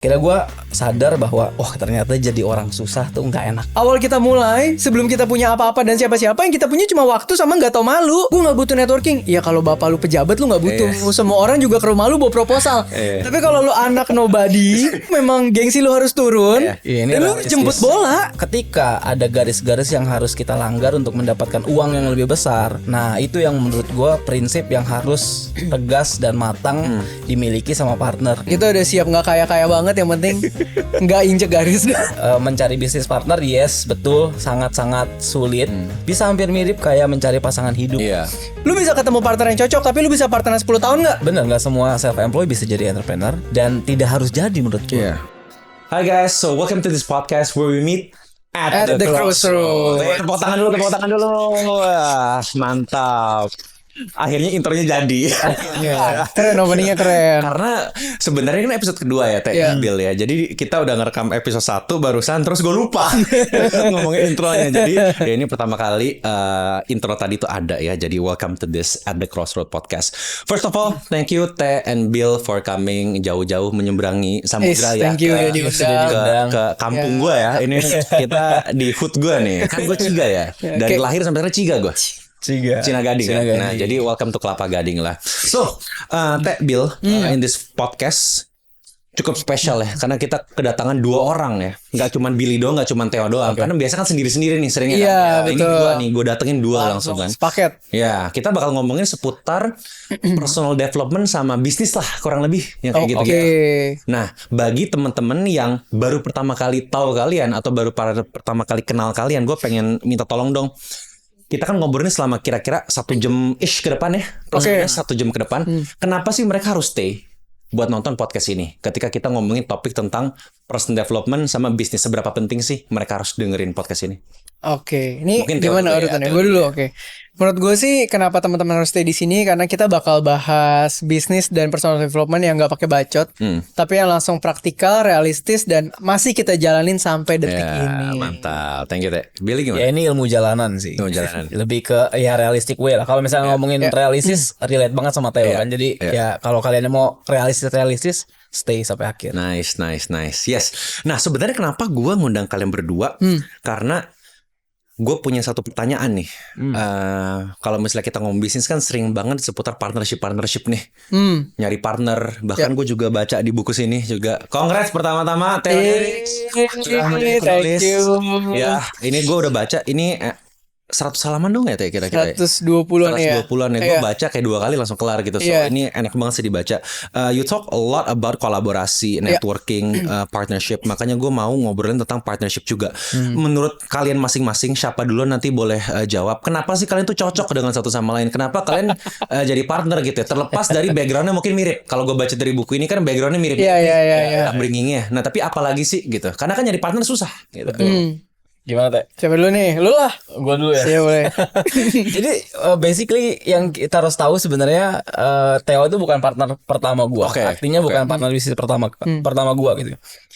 Kira gue sadar bahwa ternyata jadi orang susah tuh nggak enak. Awal kita mulai, sebelum kita punya apa-apa dan siapa-siapa, yang kita punya cuma waktu sama nggak tau malu. Gue nggak butuh networking. Ya kalau bapak lu pejabat lu nggak butuh. Semua orang juga ke rumah lu bawa proposal. Tapi kalau lu anak nobody, memang gengsi lu harus turun. Dan lu harus jemput bola. Ketika ada garis-garis yang harus kita langgar untuk mendapatkan uang yang lebih besar. Nah itu yang menurut gue prinsip yang harus tegas dan matang dimiliki sama partner. Kita udah siap nggak kaya-kaya banget. Yang penting nggak injek garis. Mencari bisnis partner, yes betul, sangat-sangat sulit. Bisa hampir mirip kayak mencari pasangan hidup. Lu bisa ketemu partner yang cocok, tapi lu bisa partner 10 tahun nggak? Bener, nggak semua self-employed bisa jadi entrepreneur. Dan tidak harus jadi menurut gue. Hi guys, so welcome to this podcast where we meet at the crossroad. Tepuk tangan dulu. Wah, mantap. Akhirnya intronya jadi. Keren, openingnya keren. Karena sebenarnya kan episode kedua ya Teh Bill ya. Jadi kita udah ngerekam episode 1 barusan, terus gue lupa ngomongin intronya. Jadi ya ini pertama kali intro tadi tuh ada ya. Jadi welcome to this At the Crossroad podcast. First of all, thank you Teh and Bill for coming jauh-jauh menyeberangi samudra ya. Thank you ya diundang. Ke kampung gue ya. Ini kita di hood gue nih. Kan gue Ciga ya. Dari lahir sampai sekarang Ciga gue. Cina Gading. Nah, jadi welcome to Kelapa Gading lah. So, Teh Bill, in this podcast cukup spesial ya, karena kita kedatangan 2 orang ya. Nggak cuma Billy doang, nggak cuma Theo doang. Karena biasa kan sendiri-sendiri nih seringnya. Iya, kan? Ini gue datengin 2 langsung kan. Sepaket. Ya, kita bakal ngomongin seputar personal development sama bisnis lah, kurang lebih yang kayak gitu. Nah, bagi teman-teman yang baru pertama kali tahu kalian atau baru pertama kali kenal kalian, gue pengen minta tolong dong. Kita kan ngobrolnya selama kira-kira 1 jam-ish ke depan ya. 1 jam ke depan. Kenapa sih mereka harus stay buat nonton podcast ini? Ketika kita ngomongin topik tentang personal development sama bisnis, seberapa penting sih mereka harus dengerin podcast ini? Ini mungkin gimana urutannya? Gue dulu, Menurut gue sih kenapa teman-teman harus stay di sini, karena kita bakal bahas bisnis dan personal development yang nggak pakai bacot, tapi yang langsung praktikal, realistis, dan masih kita jalanin sampai detik ini. Mantap, thank you Teh. Billy gimana? Ya ini ilmu jalanan sih. Lebih ke realistic way lah. Kalau misalnya ngomongin realistis, relate banget sama Theo kan. Jadi ya kalau kalian mau realistis, stay sampai akhir. Nice. Yes. Nah sebenarnya kenapa gue ngundang kalian berdua? Karena gue punya satu pertanyaan nih. Kalau misalnya kita ngomong bisnis kan sering banget seputar partnership nih. Nyari partner. Bahkan gue juga baca di buku sini juga. Congrats pertama-tama Theo. Thank you. Ya, ini gue udah baca. Ini 100 halaman dong ya Teh kira-kira. 120-an ya. 120-an ya. Gue baca kayak 2 kali langsung kelar gitu. So ini enak banget sih dibaca. You talk a lot about kolaborasi, networking, partnership. Makanya gue mau ngobrolin tentang partnership juga. Menurut kalian masing-masing, siapa dulu nanti boleh jawab. Kenapa sih kalian tuh cocok dengan satu sama lain? Kenapa kalian jadi partner gitu ya? Terlepas dari backgroundnya mungkin mirip. Kalau gue baca dari buku ini kan backgroundnya mirip. Upbringingnya. Nah tapi apalagi sih gitu? Karena kan jadi partner susah gitu. Gimana Teh? Siapa dulu nih? Lu lah. Gue dulu ya. Iya boleh. Jadi basically yang kita harus tahu sebenarnya Theo itu bukan partner pertama gue. Artinya bukan partner bisnis pertama gue gitu.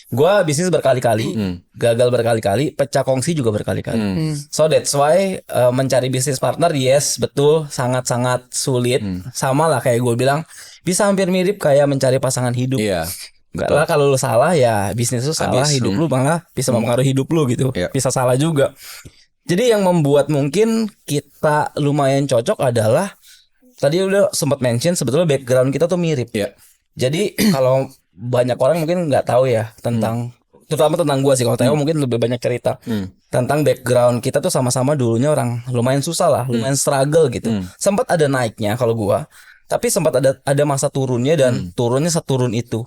Gue bisnis berkali-kali, gagal berkali-kali, pecah kongsi juga berkali-kali. So that's why mencari bisnis partner, yes betul, sangat-sangat sulit. Sama lah kayak gue bilang, bisa hampir mirip kayak mencari pasangan hidup. Enggak lah, kalau lu salah ya bisnis lu salah, hidup lu malah bisa mempengaruhi hidup lu gitu. Bisa salah juga. Jadi yang membuat mungkin kita lumayan cocok adalah tadi udah sempat mention sebetulnya background kita tuh mirip. Jadi kalau banyak orang mungkin nggak tahu ya tentang terutama tentang gua sih. Kalau Theo mungkin lebih banyak cerita tentang background kita tuh sama-sama dulunya orang lumayan susah lah, lumayan struggle gitu. Sempat ada naiknya kalau gua. Tapi sempat ada masa turunnya dan turunnya seturun itu.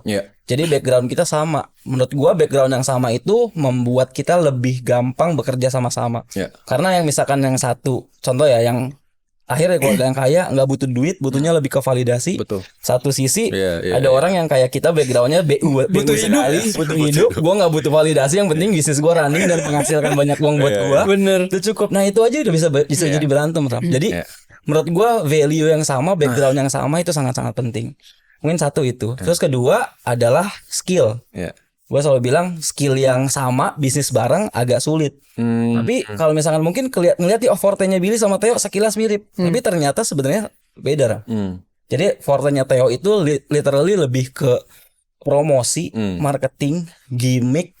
Jadi background kita sama. Menurut gua background yang sama itu membuat kita lebih gampang bekerja sama-sama. Karena yang misalkan yang satu contoh ya yang akhirnya keluarga yang kaya nggak butuh duit, butuhnya lebih ke validasi. Satu sisi ada orang yang kayak kita backgroundnya butuh hidup. Gua nggak butuh validasi, yang penting bisnis gua running dan menghasilkan banyak uang buat gua. Bener. Itu cukup. Nah itu aja udah bisa jadi berantem Ram. Jadi menurut gue value yang sama, background yang sama itu sangat-sangat penting. Mungkin satu itu. Terus kedua adalah skill. Gue selalu bilang skill yang sama, bisnis bareng agak sulit. Tapi kalau misalkan mungkin ngeliat di forte-nya Billy sama Theo sekilas mirip. Tapi ternyata sebenarnya beda. Jadi forte-nya Theo itu literally lebih ke promosi, marketing, gimmick,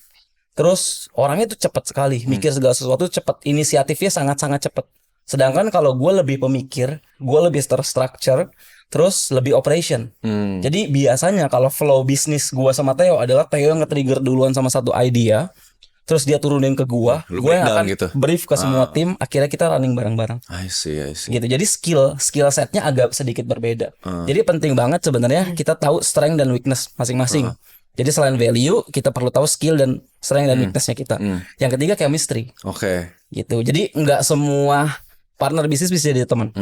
terus orangnya tuh cepat sekali, mikir segala sesuatu cepat, inisiatifnya sangat-sangat cepat. Sedangkan kalau gue lebih pemikir, gue lebih terstructure, terus lebih operation. Jadi biasanya kalau flow bisnis gue sama Theo adalah Theo yang nge-trigger duluan sama satu idea, terus dia turunin ke gue yang akan gitu. Brief ke semua tim, akhirnya kita running bareng-bareng. I see. Gitu. Jadi skill setnya agak sedikit berbeda. Jadi penting banget sebenarnya kita tahu strength dan weakness masing-masing. Jadi selain value, kita perlu tahu skill dan strength dan weaknessnya kita. Yang ketiga chemistry. Gitu. Jadi nggak semua partner bisnis bisa jadi teman.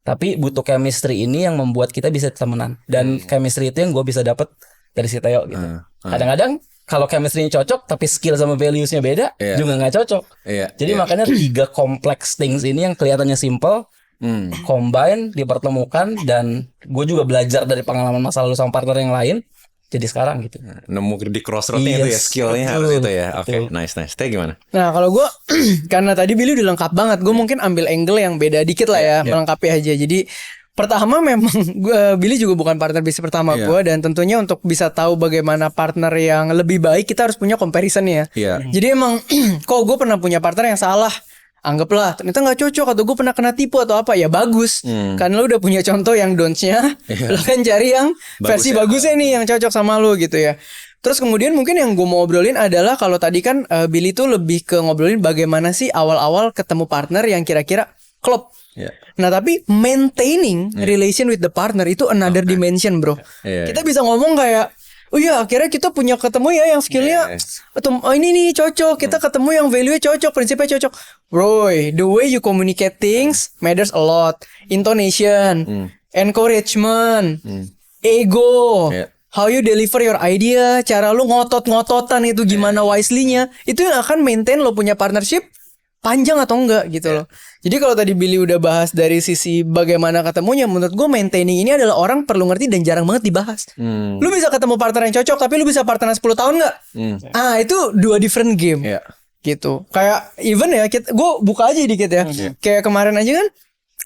Tapi butuh chemistry ini yang membuat kita bisa temenan. Dan chemistry itu yang gue bisa dapat dari si Theo gitu. Kadang-kadang kalau chemistry-nya cocok tapi skill sama values-nya beda, juga nggak cocok. Jadi makanya 3 complex things ini yang kelihatannya simple, combine, dipertemukan, dan gue juga belajar dari pengalaman masa lalu sama partner yang lain. Jadi sekarang gitu. Nemu di crossroadnya itu ya, skillnya harus itu ya. Oke, nice. Teh gimana? Nah kalau gue karena tadi Billy udah lengkap banget, gue mungkin ambil angle yang beda dikit lah ya, melengkapi aja. Jadi pertama memang Billy juga bukan partner bisnis pertama gue, dan tentunya untuk bisa tahu bagaimana partner yang lebih baik kita harus punya comparison ya. Jadi emang kok gue pernah punya partner yang salah, anggaplah ternyata nggak cocok, atau gue pernah kena tipu atau apa, ya bagus karena lu udah punya contoh yang don'ts-nya, lu kan cari yang versi bagusnya nih yang cocok sama lu gitu ya. Terus kemudian mungkin yang gue mau obrolin adalah kalau tadi kan Billy tuh lebih ke ngobrolin bagaimana sih awal-awal ketemu partner yang kira-kira klop. Nah tapi maintaining relation with the partner itu another dimension bro. Kita bisa ngomong kayak, oh iya akhirnya kita punya ketemu ya yang skillnya ini nih cocok, kita ketemu yang value-nya cocok, prinsipnya cocok. Bro, the way you communicate things matters a lot. Intonation, encouragement, ego, how you deliver your idea, cara lu ngotot-ngototan itu gimana wisely-nya, itu yang akan maintain lo punya partnership panjang atau enggak gitu loh. Jadi kalau tadi Billy udah bahas dari sisi bagaimana ketemunya, menurut gue maintaining ini adalah orang perlu ngerti dan jarang banget dibahas. Lu bisa ketemu partner yang cocok tapi lu bisa partneran 10 tahun gak? Itu 2 different game. Gitu. Kayak even ya, gue buka aja dikit ya. Kayak kemarin aja kan,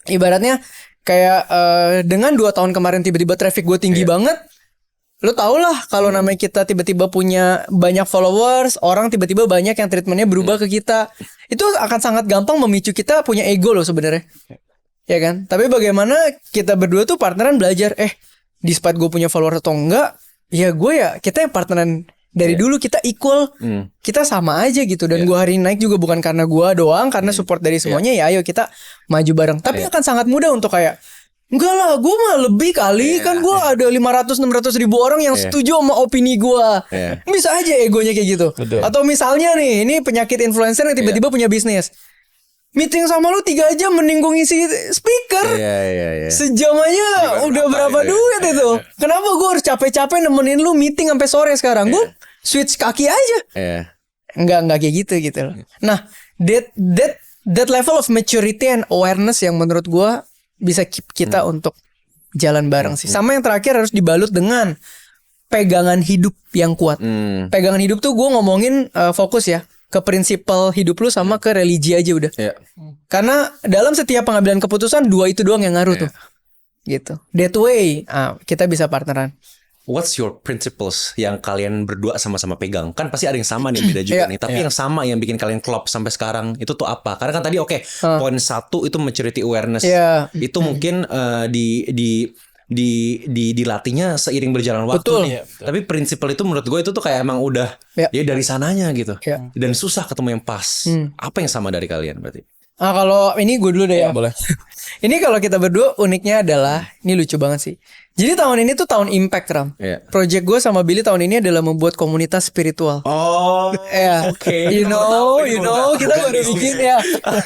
ibaratnya kayak dengan 2 tahun kemarin tiba-tiba traffic gue tinggi banget. Lu tau lah kalau namanya kita tiba-tiba punya banyak followers, orang tiba-tiba banyak yang treatmentnya berubah ke kita, itu akan sangat gampang memicu kita punya ego loh sebenarnya, ya kan? Tapi bagaimana kita berdua tuh partneran belajar, despite gue punya follower atau enggak, ya gue ya kita yang partneran dari dulu, kita equal, kita sama aja gitu. Dan gue hari ini naik juga bukan karena gue doang, karena support dari semuanya. Ya ayo kita maju bareng. Tapi akan sangat mudah untuk kayak, enggak lah, gue mah lebih kali, kan gue ada 500-600 ribu orang yang setuju sama opini gue. Bisa aja egonya kayak gitu. Atau misalnya nih, ini penyakit influencer yang tiba-tiba punya bisnis. Meeting sama lu 3 jam mending gue ngisi speaker. Sejam aja udah berapa duit itu. Kenapa gue harus capek-capek nemenin lu meeting sampai sore sekarang? Gue switch kaki aja. Enggak kayak gitu loh. Nah, that level of maturity and awareness yang menurut gue bisa keep kita untuk jalan bareng sih. Sama yang terakhir harus dibalut dengan pegangan hidup yang kuat. Pegangan hidup tuh gue ngomongin fokus ya ke prinsipal hidup lu sama ke religi aja udah. Karena dalam setiap pengambilan keputusan 2 itu doang yang ngaruh tuh. Gitu. That way kita bisa partneran. What's your principles yang kalian berdua sama-sama pegang? Kan pasti ada yang sama nih, beda juga nih. Tapi yang sama yang bikin kalian klop sampai sekarang itu tuh apa? Karena kan tadi poin 1 itu maturity awareness. Itu mungkin dilatihnya seiring berjalan waktu. Betul. Tapi prinsipal itu menurut gue itu tuh kayak emang udah ya dari sananya gitu. Dan susah ketemu yang pas. Apa yang sama dari kalian berarti? Kalau ini gue dulu deh ya. Boleh. Ini kalau kita berdua uniknya adalah, ini lucu banget sih. Jadi tahun ini tuh tahun impact, Ram. Project gue sama Billy tahun ini adalah membuat komunitas spiritual. Oke. You know, kita baru bikin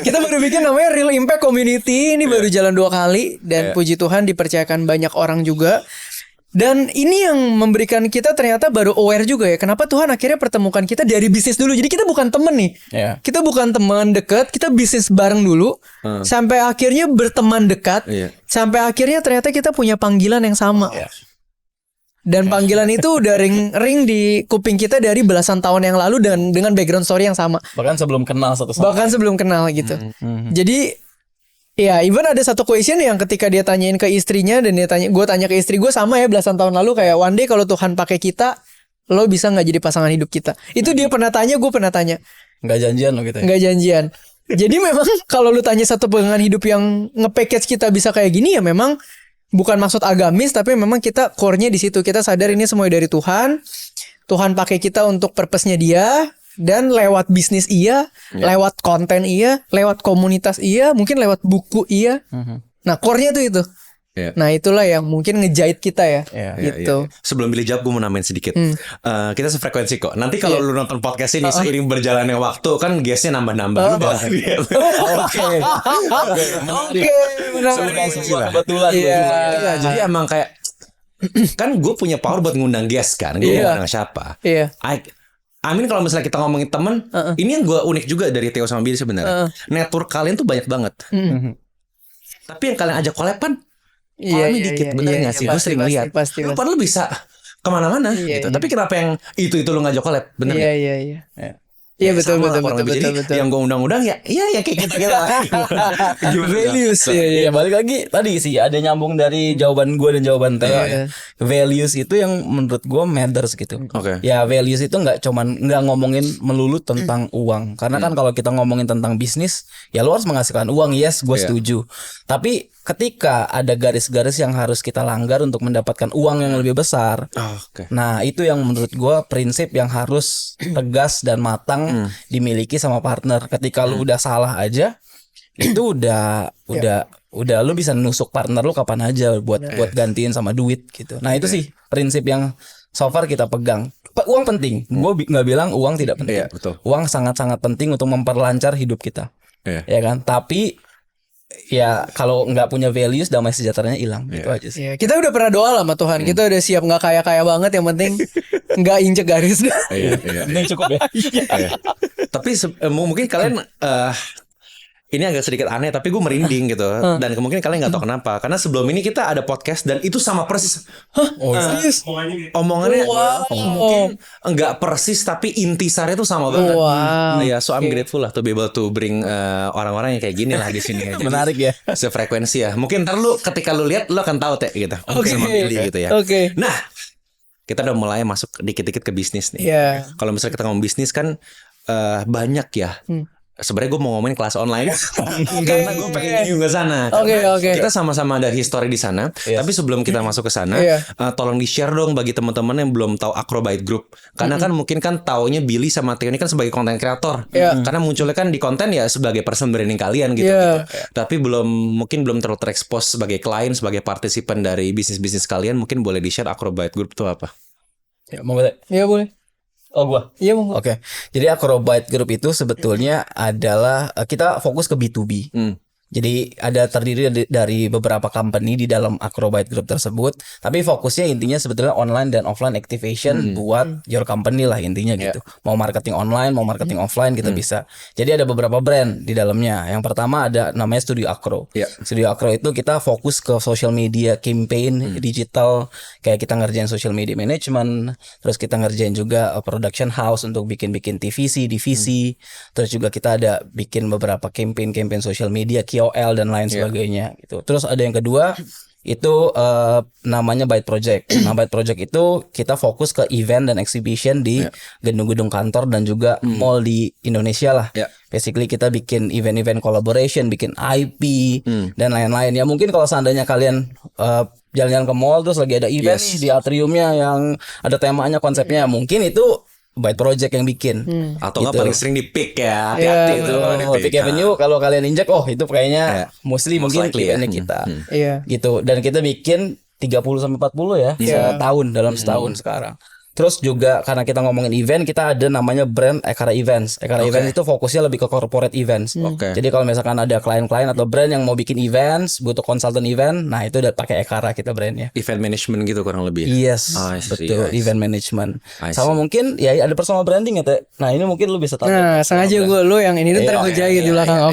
kita baru bikin namanya Real Impact Community. Ini baru jalan 2 kali dan puji Tuhan dipercayakan banyak orang juga. Dan ini yang memberikan kita ternyata baru aware juga ya, kenapa Tuhan akhirnya pertemukan kita dari bisnis dulu. Jadi kita bukan temen nih. Kita bukan teman dekat, kita bisnis bareng dulu. Sampai akhirnya berteman dekat. Sampai akhirnya ternyata kita punya panggilan yang sama. Dan panggilan itu udah ring di kuping kita dari belasan tahun yang lalu dan dengan background story yang sama. Bahkan sebelum kenal satu sama. Bahkan sebelum kenal gitu. Jadi Iya, even ada satu question yang ketika dia tanyain ke istrinya dan gue tanya ke istri gue sama ya belasan tahun lalu kayak one day kalau Tuhan pakai kita, lo bisa nggak jadi pasangan hidup kita? Itu dia pernah tanya, gue pernah tanya. Nggak janjian lo gitu ya? Nggak janjian. Jadi memang kalau lu tanya satu pasangan hidup yang nge-package kita bisa kayak gini ya memang bukan maksud agamis tapi memang kita core-nya di situ. Kita sadar ini semua dari Tuhan. Tuhan pakai kita untuk purpose-nya dia. Dan lewat bisnis lewat konten lewat komunitas mungkin lewat buku Nah core-nya tuh itu. Nah itulah yang mungkin ngejahit kita ya. Gitu. Sebelum Billy jawab gue mau namain sedikit. Kita sefrekuensi kok. Nanti kalau lu nonton podcast ini seiring berjalannya waktu kan guestnya nambah-nambah. Oke. Kebetulan. Jadi emang kayak kan gue punya power buat ngundang guest kan. Gue ngundang siapa. Amin kalau misalnya kita ngomongin temen, ini yang gue unik juga dari Theo sama Billy sebenarnya. Network kalian tuh banyak banget. Tapi yang kalian ajak kolepan, dikit, bener nggak sih? Gue sering lihat. Lu padahal bisa kemana-mana gitu. Tapi kenapa yang itu lu ngajak kolep? Bener nggak? Iya betul. Yang gue undang-undang ya kayak kita. Values ya balik lagi tadi sih ada nyambung dari jawaban gue dan jawaban Theo ya. Values itu yang menurut gue matters gitu. Ya values itu nggak ngomongin melulu tentang uang karena kan kalau kita ngomongin tentang bisnis ya lu harus menghasilkan uang, yes gue setuju. Tapi ketika ada garis-garis yang harus kita langgar untuk mendapatkan uang yang lebih besar, nah itu yang menurut gue prinsip yang harus tegas dan matang dimiliki sama partner. Ketika lu udah salah aja, itu udah lu bisa nusuk partner lu kapan aja buat gantiin sama duit gitu. Nah itu sih prinsip yang so far kita pegang. Uang penting, gue nggak bilang uang tidak penting. Uang sangat-sangat penting untuk memperlancar hidup kita, ya kan. Tapi ya kalau nggak punya values damai sejahteranya hilang gitu aja sih. Kita udah pernah doa lah sama Tuhan. Kita udah siap nggak kaya-kaya banget, yang penting nggak injek garis. Ini cukup ya. Tapi mungkin kalian ini agak sedikit aneh tapi gue merinding gitu. Dan mungkin kalian gak tahu kenapa. Karena sebelum ini kita ada podcast dan itu sama persis. Serius? Omongannya mungkin enggak persis tapi intisarnya itu sama banget. Ya, so I'm grateful lah to be able to bring orang-orang yang kayak gini lah di sini. Menarik ya. Sefrekuensi ya. Mungkin ntar ketika lu lihat lu akan tahu gitu. Sama Billy gitu ya. Nah, kita udah mulai masuk dikit-dikit ke bisnis nih. Kalau misalnya kita ngomong bisnis kan banyak ya. Sebenarnya gue mau ngomongin kelas online karena gue pengen juga ke sana. Kita sama-sama ada history di sana. Tapi sebelum kita masuk ke sana, tolong di-share dong bagi teman-teman yang belum tahu Acrobyte Group. Karena kan mungkin kan taunya Billy sama Theo ini kan sebagai konten kreator. Karena munculnya kan di konten ya sebagai person branding kalian gitu. Tapi mungkin belum terlalu terekspos sebagai klien, sebagai partisipan dari bisnis-bisnis kalian. Mungkin boleh di-share Acrobyte Group itu apa? Ya, boleh. Iya boleh. Oh gua? Iya monggo. Jadi Acrobyte Group itu sebetulnya adalah kita fokus ke B2B. Jadi ada terdiri dari beberapa company di dalam Acrobyte Group tersebut. Tapi fokusnya intinya sebetulnya online dan offline activation buat your company lah intinya gitu. Mau marketing online, mau marketing offline kita bisa. Jadi ada beberapa brand di dalamnya. Yang pertama ada namanya Studio Acro. Studio Acro itu kita fokus ke social media campaign, digital. Kayak kita ngerjain social media management. Terus kita ngerjain juga production house untuk bikin-bikin TVC, divisi. Terus juga kita ada bikin beberapa campaign social media, KOL dan lain sebagainya gitu. Terus ada yang kedua itu namanya Byte Project. Nah, Byte Project itu kita fokus ke event dan exhibition di gedung-gedung kantor dan juga mall di Indonesia lah. Basically kita bikin event-event collaboration, bikin IP dan lain-lain. Ya mungkin kalau seandainya kalian jalan-jalan ke mall terus lagi ada event nih di atriumnya yang ada temanya, konsepnya, mungkin itu Byte Project yang bikin. Atau nggak paling sering di Pick ya. Itu Pick Avenue kalau kalian injek itu kayaknya mostly mungkin eventnya kita. Gitu. Dan kita bikin 30-40 ya setahun dalam setahun sekarang. Terus juga karena kita ngomongin event, kita ada namanya brand Ekara Events. Ekara Events itu fokusnya lebih ke corporate events. Jadi kalau misalkan ada klien-klien atau brand yang mau bikin events, butuh konsultan event, nah itu udah pakai Ekara kita brandnya. Event management gitu kurang lebih. Yes, betul. Event management. Sama mungkin ya ada personal branding ya, Teh. Nah ini mungkin lu bisa tahu. Nah sengaja lo yang ini ntar gue jahit di belakang.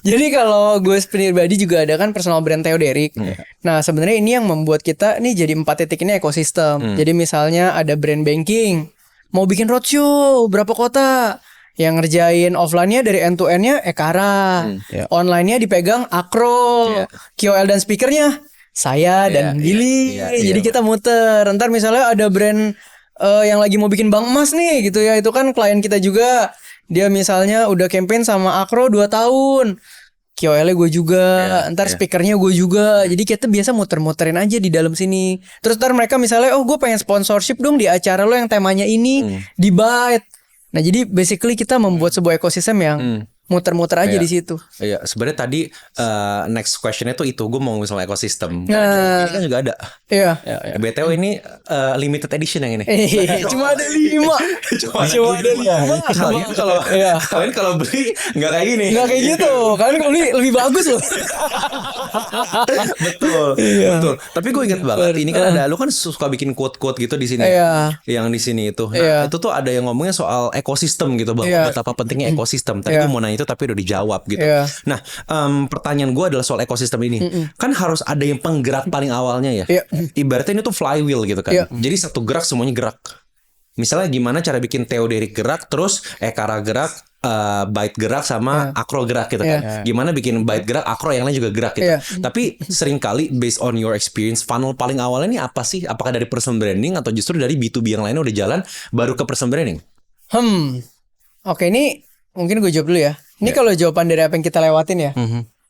Jadi kalau gue pribadi juga ada kan personal brand Theo Derek. Nah sebenarnya ini yang membuat kita nih jadi 4 titik ini ekosistem. Jadi misalnya ada brand banking, mau bikin roadshow berapa kota, Yang ngerjain offline-nya dari end to end-nya Ekara. Online-nya dipegang Akro. KOL dan speakernya saya dan Billy. Jadi kita muter. Ntar misalnya ada brand yang lagi mau bikin bank emas nih gitu ya. Itu kan klien kita juga. Dia misalnya udah campaign sama Akro 2 tahun. KOL-nya gue juga, ntar speakernya gue juga. Jadi kita biasa muter-muterin aja di dalam sini. Terus ntar mereka misalnya, gue pengen sponsorship dong di acara lo yang temanya ini di Byte. Nah jadi basically kita membuat sebuah ekosistem yang muter-muter aja di situ. Iya, sebenarnya tadi next questionnya tuh itu gue mau misalnya ekosistem. Ini kan juga ada. Iya. BTW ini limited edition yang ini. Cuma ada 5. Cuma ada 5. Kalian kalau beli nggak kayak gini. Nggak kayak gitu. Kalian kalau beli lebih bagus loh. Betul. Tapi gue ingat banget. Ini kan ada, lu kan suka bikin quote-quote gitu di sini. Yang di sini itu. Nah, itu tuh ada yang ngomongnya soal ekosistem gitu, bahwa betapa pentingnya ekosistem. Tadi gue mau nanya itu tapi udah dijawab gitu. Nah, pertanyaan gue adalah soal ekosistem ini. Kan harus ada yang penggerak paling awalnya ya. Ibaratnya ini tuh flywheel gitu kan. Jadi satu gerak semuanya gerak. Misalnya gimana cara bikin Theoderik gerak, terus Ekara gerak, Byte gerak sama Akro gerak gitu kan. Gimana bikin Byte gerak, Akro yang lain juga gerak gitu. Tapi seringkali based on your experience, funnel paling awalnya ini apa sih? Apakah dari personal branding atau justru dari B2B yang lainnya udah jalan baru ke personal branding? Oke, ini mungkin gue jawab dulu ya. Ini kalau jawaban dari apa yang kita lewatin ya.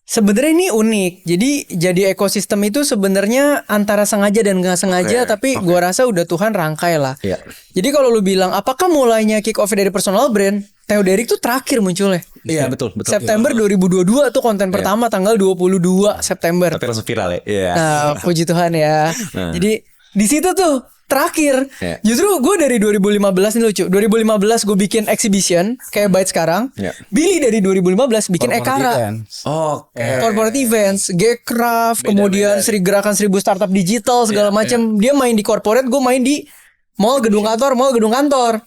Sebenarnya ini unik. Jadi ekosistem itu sebenarnya antara sengaja dan nggak sengaja, tapi gue rasa udah Tuhan rangkai lah. Jadi kalau lu bilang apakah mulainya kick off dari personal brand, Theoderik tuh terakhir munculnya. Iya betul. September 2022 tuh konten pertama tanggal 22 September. Tapi langsung viral ya. Nah, puji Tuhan ya. Jadi di situ tuh terakhir. Justru gue dari 2015 ini lucu. 2015 gue bikin exhibition kayak Byte sekarang. Billy dari 2015 bikin Ekara. Corporate events, Gcraft, kemudian Gerakan 1000 Startup Digital segala macam. Dia main di corporate, gue main di mall gedung kantor.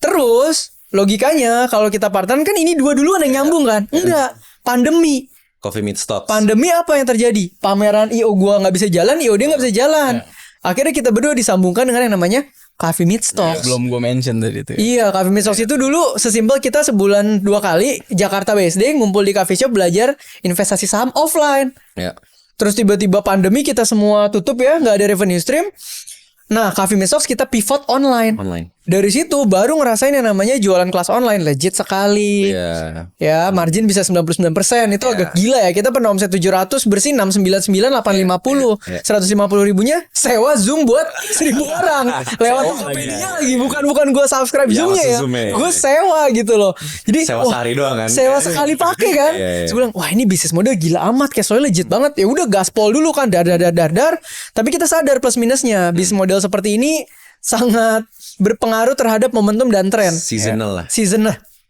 Terus logikanya kalau kita partneran kan ini dua duluan yang nyambung kan? Enggak. Pandemi. Coffee Meet Stocks. Pandemi apa yang terjadi? Pameran IO gue nggak bisa jalan, IO dia nggak bisa jalan. Akhirnya kita berdua disambungkan dengan yang namanya Coffee Meet Stocks. Belum gue mention tadi itu. Iya, Coffee Meet Stocks itu dulu sesimpel kita sebulan 2 kali Jakarta BSD ngumpul di coffee shop belajar investasi saham offline. Terus tiba-tiba pandemi kita semua tutup ya, nggak ada revenue stream. Nah, Coffee Meet Stocks kita pivot online. Dari situ baru ngerasain yang namanya jualan kelas online, legit sekali. Ya, margin bisa 99%. Itu agak gila ya. Kita pernah omset 700 bersih 699 850. 150 ribunya sewa Zoom buat 1000 orang. Lewat Tokopedia lagi, bukan gue subscribe Zoom-nya ya. Gue sewa gitu loh. Jadi sewa sehari doang kan. Sewa sekali pakai kan. Terus gue bilang, wah ini bisnis model gila amat, cash flow legit banget. Ya udah gaspol dulu kan, dar. Tapi kita sadar plus minusnya. Bisnis model seperti ini sangat berpengaruh terhadap momentum dan tren. Seasonal.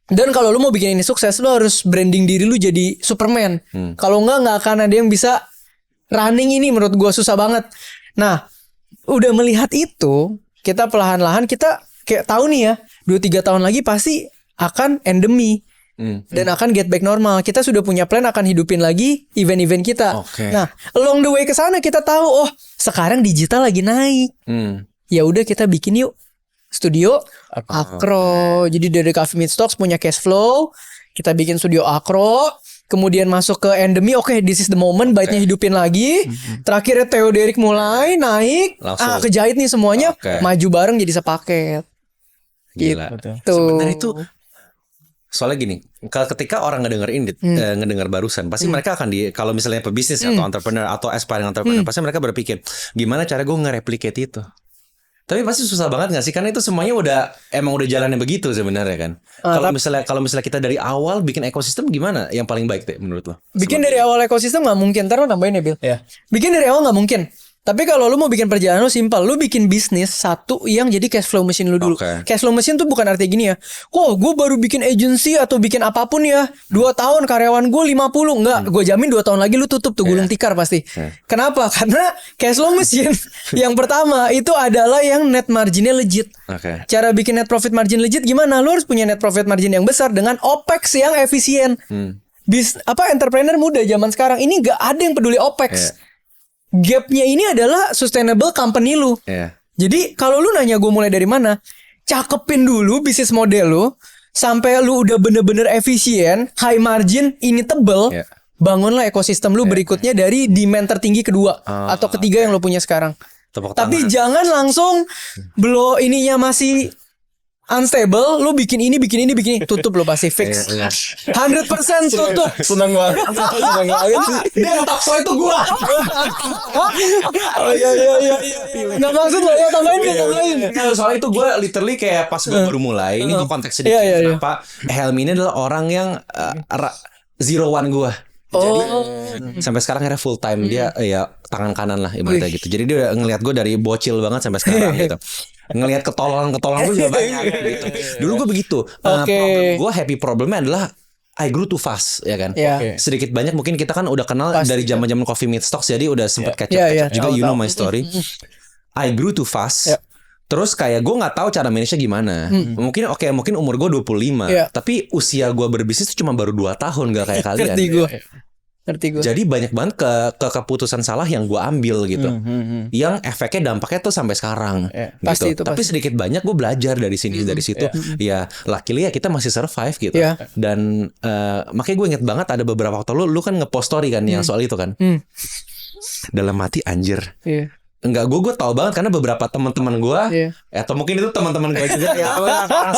Dan kalau lu mau bikin ini sukses, lu harus branding diri lu jadi Superman. Kalau nggak akan ada yang bisa running ini. Menurut gua susah banget. Nah, udah melihat itu, kita perlahan-lahan kita kayak tahu nih ya, 2-3 tahun lagi pasti akan endemi. Dan akan get back normal. Kita sudah punya plan akan hidupin lagi event-event kita. Nah, along the way ke sana kita tahu, oh sekarang digital lagi naik. Ya udah kita bikin yuk studio Akro. Jadi dari Coffee Meet Stocks punya cash flow, kita bikin studio Akro. Kemudian masuk ke endemi, this is the moment, Byte-nya hidupin lagi. Terakhirnya Theoderik mulai naik, kejahit nih semuanya, maju bareng jadi sepaket. Gila. Sebenarnya itu soalnya gini, ketika orang ngedenger barusan, pasti mereka akan kalau misalnya pebisnis atau entrepreneur atau aspiring entrepreneur, pasti mereka berpikir gimana cara gue nge-replicate itu. Tapi pasti susah banget gak sih? Karena itu semuanya emang udah jalannya begitu sebenarnya kan. Kalau misalnya kita dari awal bikin ekosistem gimana yang paling baik deh menurut lo? Bikin dari awal ekosistem gak mungkin. Ntar lo tambahin ya Bill. Bikin dari awal gak mungkin. Tapi kalau lu mau bikin perjalanan lu simpel, lu bikin bisnis satu yang jadi cash flow machine lu dulu. Cash flow machine tuh bukan artinya gini ya. Gue baru bikin agency atau bikin apapun ya, 2 tahun karyawan gue 50. Enggak, gue jamin 2 tahun lagi lu tutup tuh gulung tikar pasti. Kenapa? Karena cash flow machine yang pertama itu adalah yang net marginnya legit. Cara bikin net profit margin legit gimana? Lu harus punya net profit margin yang besar dengan OPEX yang efisien. Entrepreneur muda zaman sekarang ini gak ada yang peduli OPEX. Gapnya ini adalah sustainable company lu. Jadi kalau lu nanya gue mulai dari mana, cakepin dulu bisnis model lu sampai lu udah bener-bener efisien, high margin, ini tebel, bangunlah ekosistem lu berikutnya dari demand tertinggi kedua atau ketiga yang lu punya sekarang. Tapi jangan langsung ininya masih unstable, lu bikin ini, tutup lo pasti fix. 100% tutup. Senang banget. Dia takso itu gua. Iya. Nggak maksud lo ya, tambahin. Soalnya itu gua literally kayak pas gua baru mulai. Ini tuh konteks sedikit. Kenapa Helmi ini adalah orang yang 01 gua. Jadi sampai sekarang akhirnya full time dia ya tangan kanan lah ibaratnya gitu. Jadi dia udah ngelihat gue dari bocil banget sampai sekarang gitu. Ngelihat ketolongan gue juga banyak gitu. Dulu gue begitu. Problem gue happy problemnya adalah I grew too fast ya kan. Sedikit banyak mungkin kita kan udah kenal dari zaman Coffee Meets Talks, jadi udah sempet catch up juga. You know my story. I grew too fast. Terus kayak gue nggak tahu cara manage-nya gimana. Mungkin umur gue 25, tapi usia gue berbisnis itu cuma baru 2 tahun, gak kayak kalian. Ngerti gue. Jadi banyak banget keputusan salah yang gue ambil gitu, yang efeknya dampaknya tuh sampai sekarang. Gitu. Pasti itu. Tapi sedikit banyak gue belajar dari sini dari situ. Ya luckily ya kita masih survive gitu. Dan makanya gue inget banget ada beberapa waktu lu kan ngepost story kan yang soal itu kan. Dalam hati anjir. Enggak, gue tahu banget karena beberapa teman-teman gue, atau mungkin itu teman-teman gue juga ya,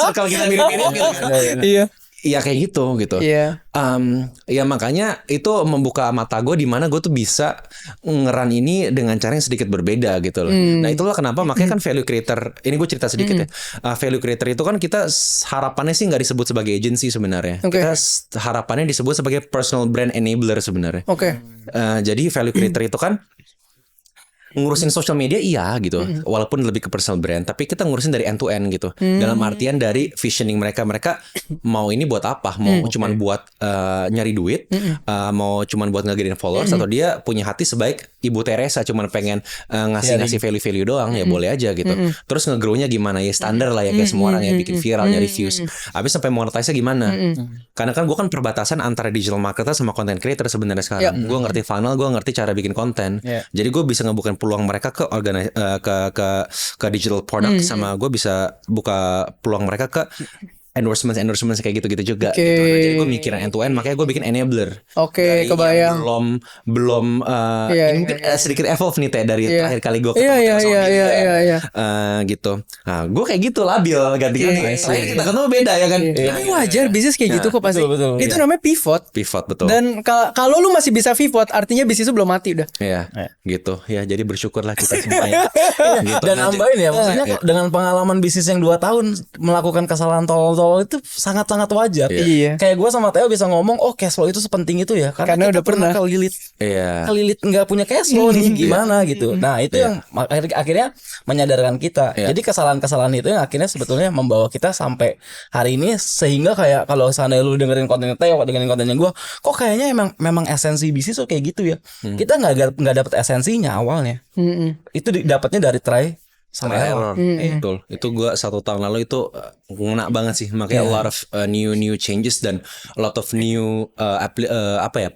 circle kita mirip-mirip gitu kan. Iya kayak gitu. Ya makanya itu membuka mata gue di mana gue tuh bisa ngeran ini dengan cara yang sedikit berbeda gitu loh. Nah itulah kenapa makanya kan value creator. Ini gue cerita sedikit ya. Value creator itu kan kita harapannya sih nggak disebut sebagai agency sebenarnya. Kita harapannya disebut sebagai personal brand enabler sebenarnya. Jadi value creator itu kan ngurusin social media gitu, walaupun lebih ke personal brand, tapi kita ngurusin dari end to end gitu. Dalam artian dari visioning mereka mau ini buat apa? Mau cuman buat nyari duit, mau cuman buat ngegedein followers, atau dia punya hati sebaik Ibu Teresa cuman pengen ngasih value doang, ya boleh aja gitu. Terus nge-grow-nya gimana ya, standar lah ya kayak semua orang ya, bikin viral, nyari views. Habis sampai monetize-nya gimana? Karena kan gue kan perbatasan antara digital marketer sama content creator sebenarnya sekarang. Gue ngerti funnel, gue ngerti cara bikin konten. Jadi gue bisa ngebuka peluang mereka ke digital product, sama gue bisa buka peluang mereka ke endorsements kayak gitu juga. Gitu. Nah, jadi gue mikirin end to end, makanya gue bikin enabler. Kebayang. Belum ini mungkin sedikit evolve nih dari terakhir kali gue gitu. Nah, gue kayak gitu labil ganti-ganti. Kita ketemu beda ya kan. Tapi wajar bisnis kayak gitu kok pasti. Betul. Itu namanya pivot. Betul. Dan kalau lu masih bisa pivot, artinya bisnis lu belum mati udah. Gitu. Ya, jadi bersyukurlah kita semuanya. Gitu. Dan nambahin ya, maksudnya dengan pengalaman bisnis yang 2 tahun melakukan kesalahan tolol itu sangat-sangat wajar. Kayak gue sama Theo bisa ngomong, cash flow itu sepenting itu ya, karena udah pernah kelilit nggak punya cash flow nih gimana gitu. Nah itu yang akhirnya menyadarkan kita. Jadi kesalahan-kesalahan itu yang akhirnya sebetulnya membawa kita sampai hari ini, sehingga kayak kalau seandainya lu dengerin kontennya Theo, dengerin kontennya gue, kok kayaknya memang esensi bisnis tuh kayak gitu ya. Kita nggak dapet esensinya awalnya. Itu dapatnya dari try sama error. Betul. Itu gue 1 tahun lalu itu ngena banget sih. Makanya a lot of new changes dan a lot of new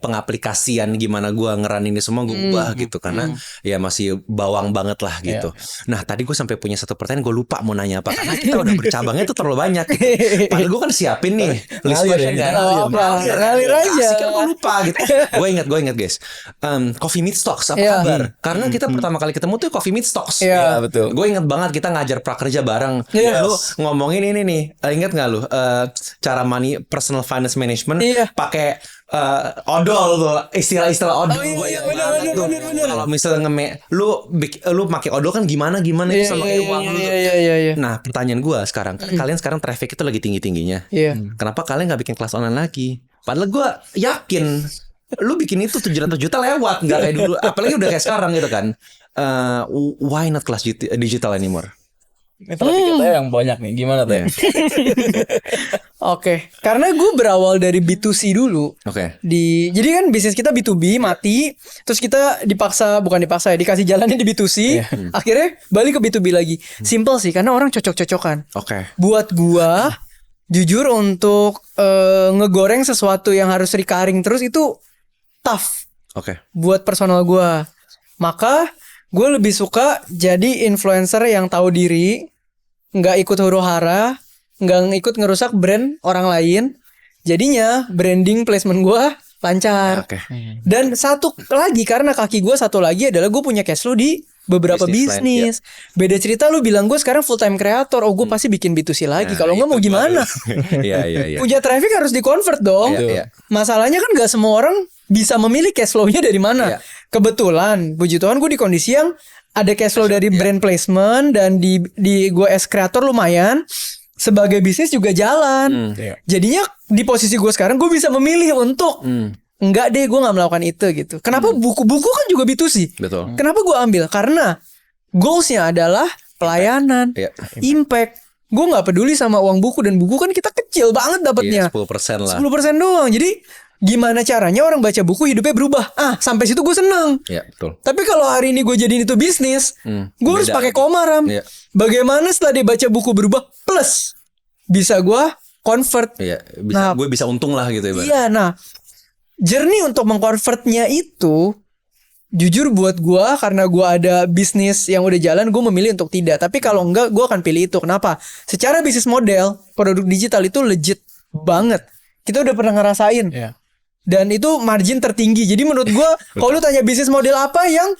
pengaplikasian gimana gue ngeran ini semua gue ubah gitu, karena ya masih bawang banget lah gitu. Nah tadi gue sampai punya satu pertanyaan, gue lupa mau nanya apa karena kita udah bercabangnya tuh terlalu banyak gitu. Padahal gue kan siapin nih list question kan. Ngalir aja. Kan gue lupa gitu. Gue ingat guys. Coffee Meets Talks apa kabar? Karena kita pertama kali ketemu tuh Coffee Meets Talks. Betul. Gue inget banget kita ngajar prakerja bareng. Lu ngomongin ini nih, inget nggak lu cara personal finance management pakai odol tuh, istilah-istilah odol. Bener. Kalau misalnya lu pakai odol kan gimana itu sama kayak uang lu. Nah pertanyaan gue sekarang, kalian sekarang traffic itu lagi tingginya. Kenapa kalian nggak bikin kelas online lagi? Padahal gue yakin lu bikin itu 700 juta lewat, nggak kayak dulu. Apalagi udah kayak sekarang gitu kan. Why not kelas digital anymore? Ini kita yang banyak nih, gimana tuh? Karena gue berawal dari B2C dulu. Jadi kan bisnis kita B2B mati, terus kita bukan dipaksa ya, dikasih jalannya di B2C. Akhirnya balik ke B2B lagi. Simple sih, karena orang cocok-cocokan. Buat gua jujur untuk ngegoreng sesuatu yang harus recurring terus itu tough. Buat personal gua. Maka gue lebih suka jadi influencer yang tahu diri, nggak ikut huru hara, nggak ikut ngerusak brand orang lain. Jadinya branding placement gue lancar. Dan satu lagi, karena kaki gue satu lagi adalah gue punya cash flow di beberapa bisnis. Beda cerita lu bilang gue sekarang full time creator. Oh gue pasti bikin B2C lagi. Kalau nggak mau gimana? Punya traffic harus di-convert dong. Masalahnya kan gak semua orang bisa memilih cash flow-nya dari mana. Kebetulan puji Tuhan gue di kondisi yang ada cash flow dari brand placement. Dan di gue as creator lumayan. Sebagai bisnis juga jalan. Jadinya di posisi gue sekarang gue bisa memilih untuk enggak deh, gue gak melakukan itu gitu. Kenapa buku-buku kan juga B2C. Betul. Kenapa gue ambil? Karena goalsnya adalah pelayanan, impact. Gue gak peduli sama uang buku. Dan buku kan kita kecil banget dapatnya, 10% lah, 10% doang. Jadi gimana caranya orang baca buku hidupnya berubah. Sampai situ gue seneng. Betul. Tapi kalau hari ini gue jadiin itu bisnis, gue harus pakai koma, Ram. Bagaimana setelah dia baca buku berubah plus bisa gue convert. Gue bisa untung lah gitu ya. Iya, nah journey untuk mengkonvertnya itu jujur buat gue, karena gue ada bisnis yang udah jalan, gue memilih untuk tidak. Tapi kalau enggak, gue akan pilih itu. Kenapa? Secara bisnis model produk digital itu legit banget. Kita udah pernah ngerasain. Dan itu margin tertinggi. Jadi menurut gue kalau lu tanya bisnis model apa yang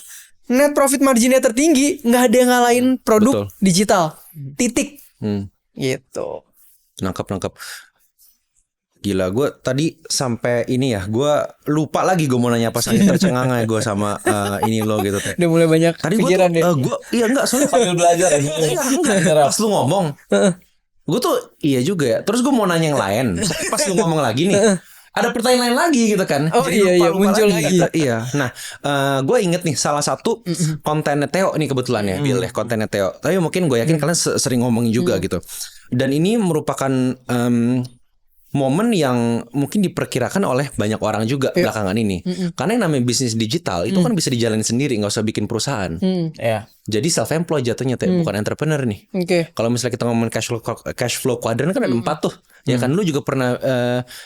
net profit marginnya tertinggi, nggak ada yang ngalahin produk digital. Titik. Gitu. Nangkep. Gila, gue tadi sampai ini ya, gue lupa lagi gue mau nanya apa, saking tercengang ya gue sama ini lo gitu. Udah mulai banyak tadi pikiran deh. Iya enggak, soalnya sambil belajar pas lu ngomong, gue tuh iya juga ya. Terus gue mau nanya yang lain, pas lu ngomong lagi nih, ada pertanyaan lain lagi gitu kan. Jadi lupa muncul lagi. Iya. Nah, gue inget nih salah satu kontennya Theo nih kebetulan ya, Bill ya, kontennya Theo. Tapi mungkin gue yakin kalian sering ngomongin juga gitu. Dan ini merupakan momen yang mungkin diperkirakan oleh banyak orang juga belakangan ini. Karena yang namanya bisnis digital itu kan bisa dijalani sendiri, nggak usah bikin perusahaan. Jadi self-employed jatuhnya, bukan entrepreneur nih. Kalau misalnya kita ngomongin cash flow quadrant kan ada 4 tuh. Ya kan, lu juga pernah,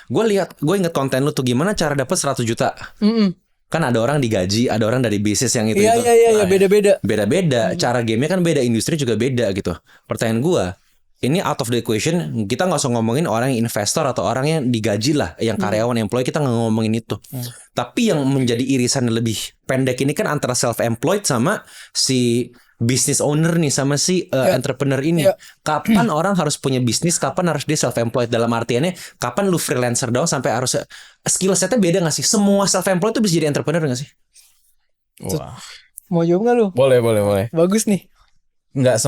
gue inget konten lu tuh gimana cara dapat 100 juta. Kan ada orang digaji, ada orang dari bisnis yang itu. Iya, beda-beda. Beda-beda. Cara gamenya kan beda, industri juga beda gitu. Pertanyaan gue, ini out of the equation, kita nggak usah ngomongin orang yang investor atau orang yang digaji lah, yang karyawan, employee, kita nggak ngomongin itu. Tapi yang menjadi irisan lebih pendek ini kan antara self-employed sama si business owner nih, sama si entrepreneur ini. Kapan orang harus punya bisnis, kapan harus dia self-employed? Dalam artiannya, kapan lu freelancer doang sampai harus skill setnya beda nggak sih? Semua self-employed tuh bisa jadi entrepreneur nggak sih? Wah. Mau jawab nggak lu? Boleh. Bagus nih. Nggak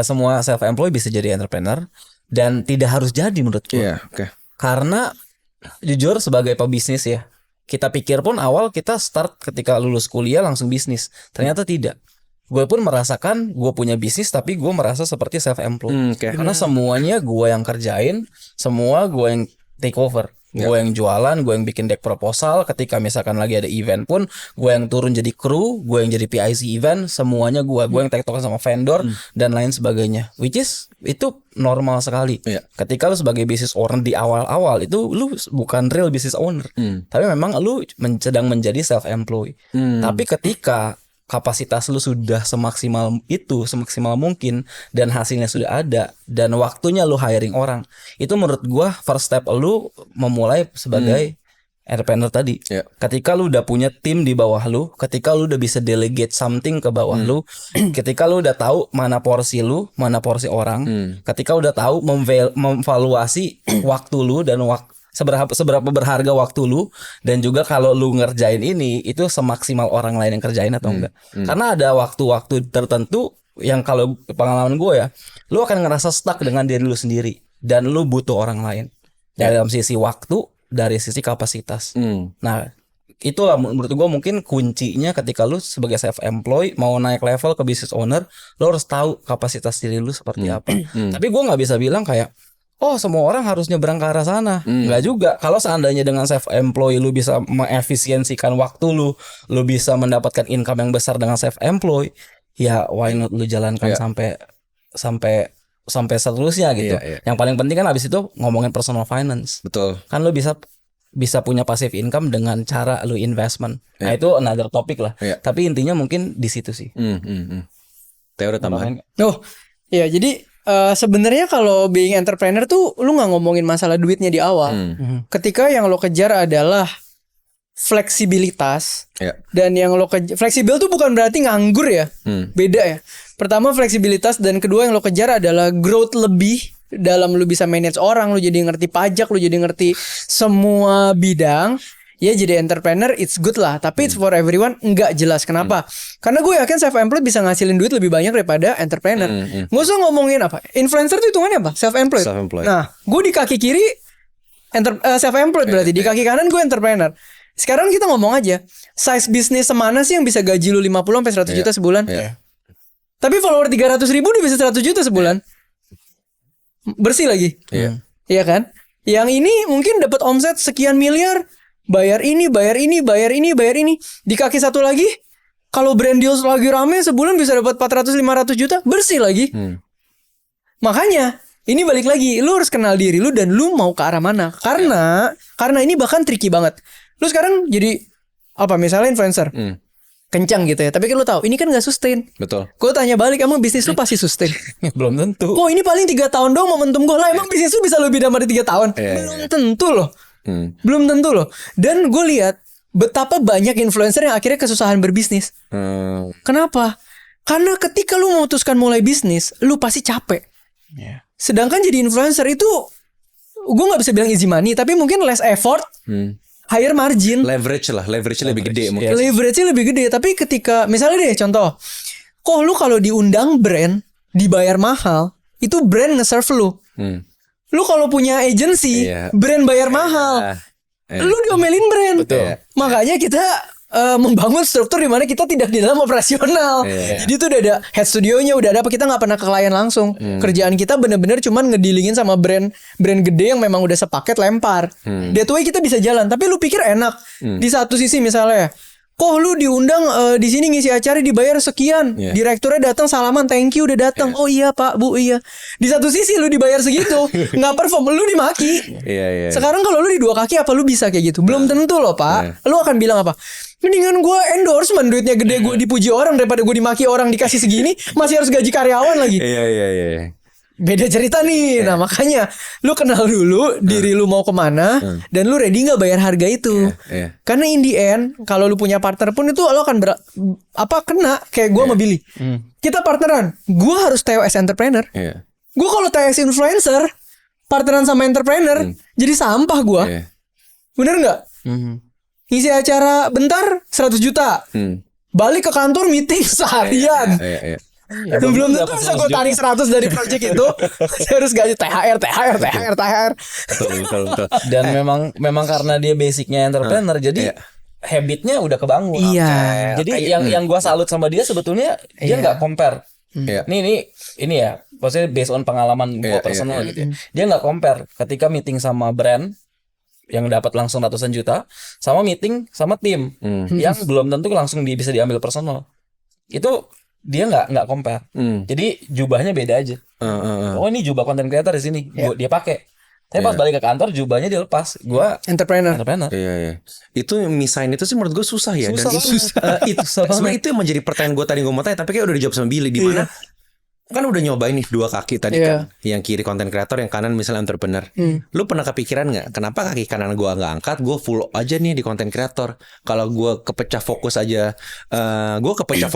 semua self-employed bisa jadi entrepreneur, dan tidak harus jadi menurut gue. Karena jujur sebagai pebisnis ya, kita pikir pun awal kita start ketika lulus kuliah langsung bisnis. Ternyata tidak. Gue pun merasakan gue punya bisnis tapi gue merasa seperti self-employed. Karena semuanya gue yang kerjain, semua gue yang take over. Gue yang jualan, gue yang bikin deck proposal. Ketika misalkan lagi ada event pun, gue yang turun jadi kru, gue yang jadi PIC event. Semuanya gue yang tektokan sama vendor dan lain sebagainya. Which is itu normal sekali. Ketika lu sebagai business owner di awal-awal itu lu bukan real business owner, tapi memang lu sedang menjadi self-employed. Tapi ketika kapasitas lu sudah semaksimal mungkin dan hasilnya sudah ada dan waktunya lu hiring orang, itu menurut gua first step lu memulai sebagai entrepreneur tadi. Ketika lu udah punya tim di bawah lu, ketika lu udah bisa delegate something ke bawah lu, ketika lu udah tahu mana porsi lu, mana porsi orang, ketika udah tahu memvaluasi waktu lu dan seberapa berharga waktu lu, dan juga kalau lu ngerjain ini itu semaksimal orang lain yang kerjain atau enggak. Karena ada waktu-waktu tertentu yang kalau pengalaman gue ya, lu akan ngerasa stuck dengan diri lu sendiri dan lu butuh orang lain dalam sisi waktu, dari sisi kapasitas. Nah, itulah menurut gue mungkin kuncinya ketika lu sebagai self-employed mau naik level ke business owner, lu harus tahu kapasitas diri lu seperti apa. Tapi gue nggak bisa bilang kayak semua orang harus nyebrang ke arah sana. Enggak juga. Kalau seandainya dengan self-employed lu bisa mengefisiensikan waktu lu bisa mendapatkan income yang besar dengan self-employed, ya why not lu jalankan sampai seterusnya gitu. Yang paling penting kan abis itu ngomongin personal finance. Betul. Kan lu bisa punya passive income dengan cara lu investment. Nah, itu another topic lah. Tapi intinya mungkin di situ sih. Theo udah tambahan. Jadi sebenarnya kalau being entrepreneur tuh lu nggak ngomongin masalah duitnya di awal. Ketika yang lo kejar adalah fleksibilitas, dan yang lo fleksibel tuh bukan berarti nganggur ya, beda ya. Pertama fleksibilitas, dan kedua yang lo kejar adalah growth lebih dalam lu bisa manage orang, lu jadi ngerti pajak, lu jadi ngerti semua bidang. Ya jadi entrepreneur it's good lah, tapi it's for everyone enggak jelas. Kenapa? Karena gue yakin self-employed bisa ngasilin duit lebih banyak daripada entrepreneur. Nggak usah ngomongin apa. Influencer itu hitungannya apa? Self-employed. Nah, gue di kaki kiri self-employed berarti. Di kaki kanan gue entrepreneur. Sekarang kita ngomong aja, size bisnis semana sih yang bisa gaji lu 50 sampai 100 juta sebulan? Tapi follower 300 ribu dia bisa 100 juta sebulan. Bersih lagi. Iya kan? Yang ini mungkin dapat omset sekian miliar, bayar ini. Di kaki satu lagi, kalau brand deals lagi rame sebulan bisa dapat 400-500 juta, bersih lagi. Makanya ini balik lagi, lu harus kenal diri lu dan lu mau ke arah mana. Karena ini bahkan tricky banget. Lu sekarang jadi apa, misalnya influencer, kencang gitu ya, tapi kan lu tahu ini kan gak sustain. Betul. Gue tanya balik, emang bisnis lu pasti sustain? Belum tentu. Kok ini paling 3 tahun dong momentum gue lah. Emang bisnis lu bisa lebih dari 3 tahun? Belum tentu loh. Belum tentu loh. Dan gue lihat betapa banyak influencer yang akhirnya kesusahan berbisnis. Kenapa? Karena ketika lu memutuskan mulai bisnis, lu pasti capek. Sedangkan jadi influencer itu, gue gak bisa bilang easy money, tapi mungkin less effort, higher margin. Leverage lebih gede mungkin. Leverage-nya lebih gede. Tapi ketika misalnya deh contoh, kok lu kalau diundang brand dibayar mahal, itu brand nge-serve lu. Lu kalau punya agency, brand bayar mahal, lu diomelin brand. Betul. Makanya kita membangun struktur di mana kita tidak di dalam operasional. Jadi itu udah ada head studionya, udah ada apa, kita nggak pernah ke klien langsung. Kerjaan kita bener-bener cuman ngedilingin sama brand gede yang memang udah sepaket lempar. That way kita bisa jalan. Tapi lu pikir enak? Di satu sisi misalnya, kok lu diundang di sini ngisi acara dibayar sekian, direkturnya datang salaman, thank you udah datang. Oh iya Pak Bu, iya. Di satu sisi lu dibayar segitu, nggak perform, lu dimaki. Sekarang kalau lu di dua kaki, apa lu bisa kayak gitu? Belum tentu loh Pak. Lu akan bilang apa? Mendingan gue endorsement, duitnya gede, gue dipuji orang daripada gue dimaki orang dikasih segini, masih harus gaji karyawan lagi. Beda cerita nih. Nah makanya lu kenal dulu diri lu mau kemana, dan lu ready gak bayar harga itu. Karena in the end, kalau lu punya partner pun itu lo akan kena. Kayak gue sama Billy, kita partneran, gue harus TOS entrepreneur. Gue kalau TOS influencer, partneran sama entrepreneur, jadi sampah gue. Bener gak? Ngisi acara bentar 100 juta, balik ke kantor meeting seharian. Belum tentu bisa gue tarik 100 dari project itu. Saya harus gaji THR. Betul. Dan memang karena dia basicnya entrepreneur, jadi habitnya udah kebangun. Jadi yang gue salut sama dia sebetulnya, dia nggak compare. Ini ya, maksudnya based on pengalaman gue personal gitu ya. Dia nggak compare ketika meeting sama brand yang dapat langsung ratusan juta, sama meeting sama tim yang belum tentu langsung bisa diambil personal. Itu dia nggak compare. Jadi jubahnya beda aja. Oh ini jubah content creator di sini, dia pakai. Tapi pas balik ke kantor jubahnya dia lepas. Gua entrepreneur. Itu misain itu sih menurut gue susah ya. Sebenarnya itu yang menjadi pertanyaan gue tadi, gue mau tanya, tapi kayak udah dijawab sama Billy. Di mana kan udah nyobain nih dua kaki tadi kan, yang kiri content creator, yang kanan misalnya entrepreneur. Lu pernah kepikiran nggak kenapa kaki kanan gue nggak angkat, gue full aja nih di content creator? Kalau gue kepecah fokus aja, gue kepecah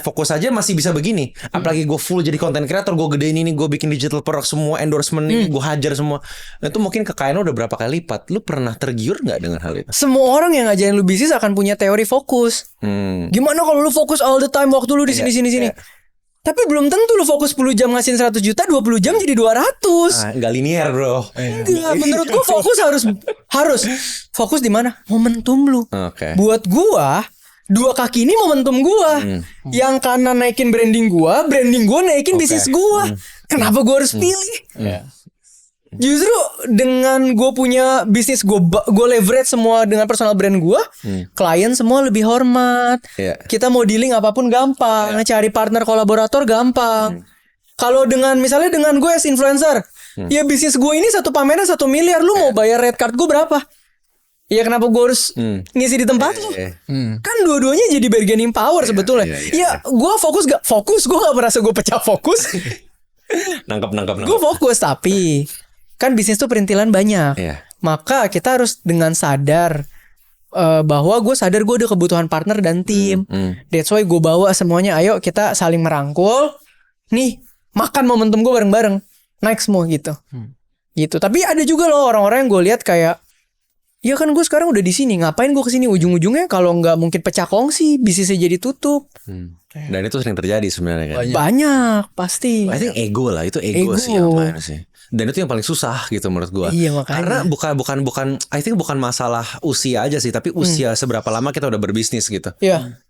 fokus aja masih bisa begini. Apalagi gue full jadi content creator, gue gedein ini, gue bikin digital product semua, endorsement ini gue hajar semua. Nah, itu mungkin kekayaannya udah berapa kali lipat. Lu pernah tergiur nggak dengan hal itu? Semua orang yang ngajarin lu bisnis akan punya teori fokus. Gimana kalau lu fokus all the time, waktu lu di sini. Tapi belum tentu lu fokus 10 jam ngasihin 100 juta, 20 jam jadi 200. Enggak linear, bro. Enggak, menurut gua fokus harus fokus di mana? Momentum lu. Buat gua, dua kaki ini momentum gua. Yang kanan naikin branding gua naikin bisnis gua. Kenapa gua harus pilih? Justru dengan gue punya bisnis, gue leverage semua dengan personal brand gue, klien semua lebih hormat. Kita mau dealing apapun gampang, cari partner kolaborator gampang. Kalau misalnya dengan gue as influencer, ya bisnis gue ini satu pameran 1 miliar, lu mau bayar red card gue berapa? Ya kenapa gue harus ngisi di tempat lu? Kan dua-duanya jadi bargaining power sebetulnya. Ya gue fokus, gue gak merasa gue pecah fokus. Nangkep. Gue fokus, tapi kan bisnis tuh perintilan banyak. Iya. Maka kita harus dengan sadar bahwa gue sadar gue ada kebutuhan partner dan tim. That's why gue bawa semuanya. Ayo kita saling merangkul. Nih, makan momentum gue bareng-bareng. Naik semua gitu. Gitu. Tapi ada juga loh orang-orang yang gue lihat kayak, ya kan gue sekarang udah di sini, ngapain gue kesini? Ujung-ujungnya kalau nggak mungkin pecah kongsi, bisnisnya jadi tutup. Dan itu sering terjadi sebenarnya kan. Banyak pasti. I think ego lah, itu ego. Sih apaan sih. Dan itu yang paling susah gitu menurut gua. Iya, makanya. Karena bukan I think bukan masalah usia aja sih, tapi usia seberapa lama kita udah berbisnis gitu. Iya.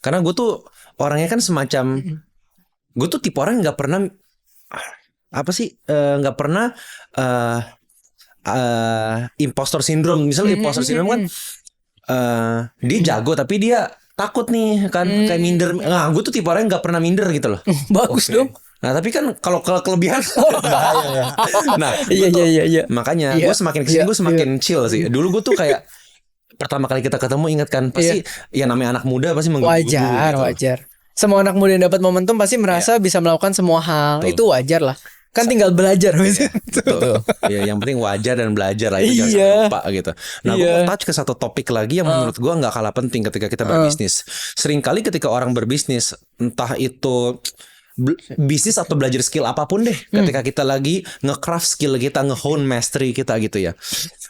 Karena gue tuh orangnya kan semacam, gue tuh tipe orang yang nggak pernah nggak pernah impostor syndrome. Misalnya impostor syndrome kan dia jago tapi dia takut nih kan, kayak minder. Nah, gue tuh tipe orang yang nggak pernah minder gitu loh. Bagus dong. Nah tapi kan kalau kelebihan bahaya ya. Nah Iya. makanya gue semakin kesini gue semakin chill sih. Dulu gue tuh kayak pertama kali kita ketemu, ingat kan, pasti ya namanya anak muda pasti menggebu-gebu gitu. Wajar. Semua anak muda yang dapat momentum pasti merasa bisa melakukan semua hal. Itu wajar lah. Kan tinggal belajar. Betul. Ya, yang penting wajar dan belajar lah, itu jangan lupa gitu. Nah, gue mau touch ke satu topik lagi yang menurut gue nggak kalah penting ketika kita berbisnis. Seringkali ketika orang berbisnis, entah itu bisnis atau belajar skill apapun deh, ketika kita lagi nge-craft skill kita, nge-hone mastery kita gitu ya,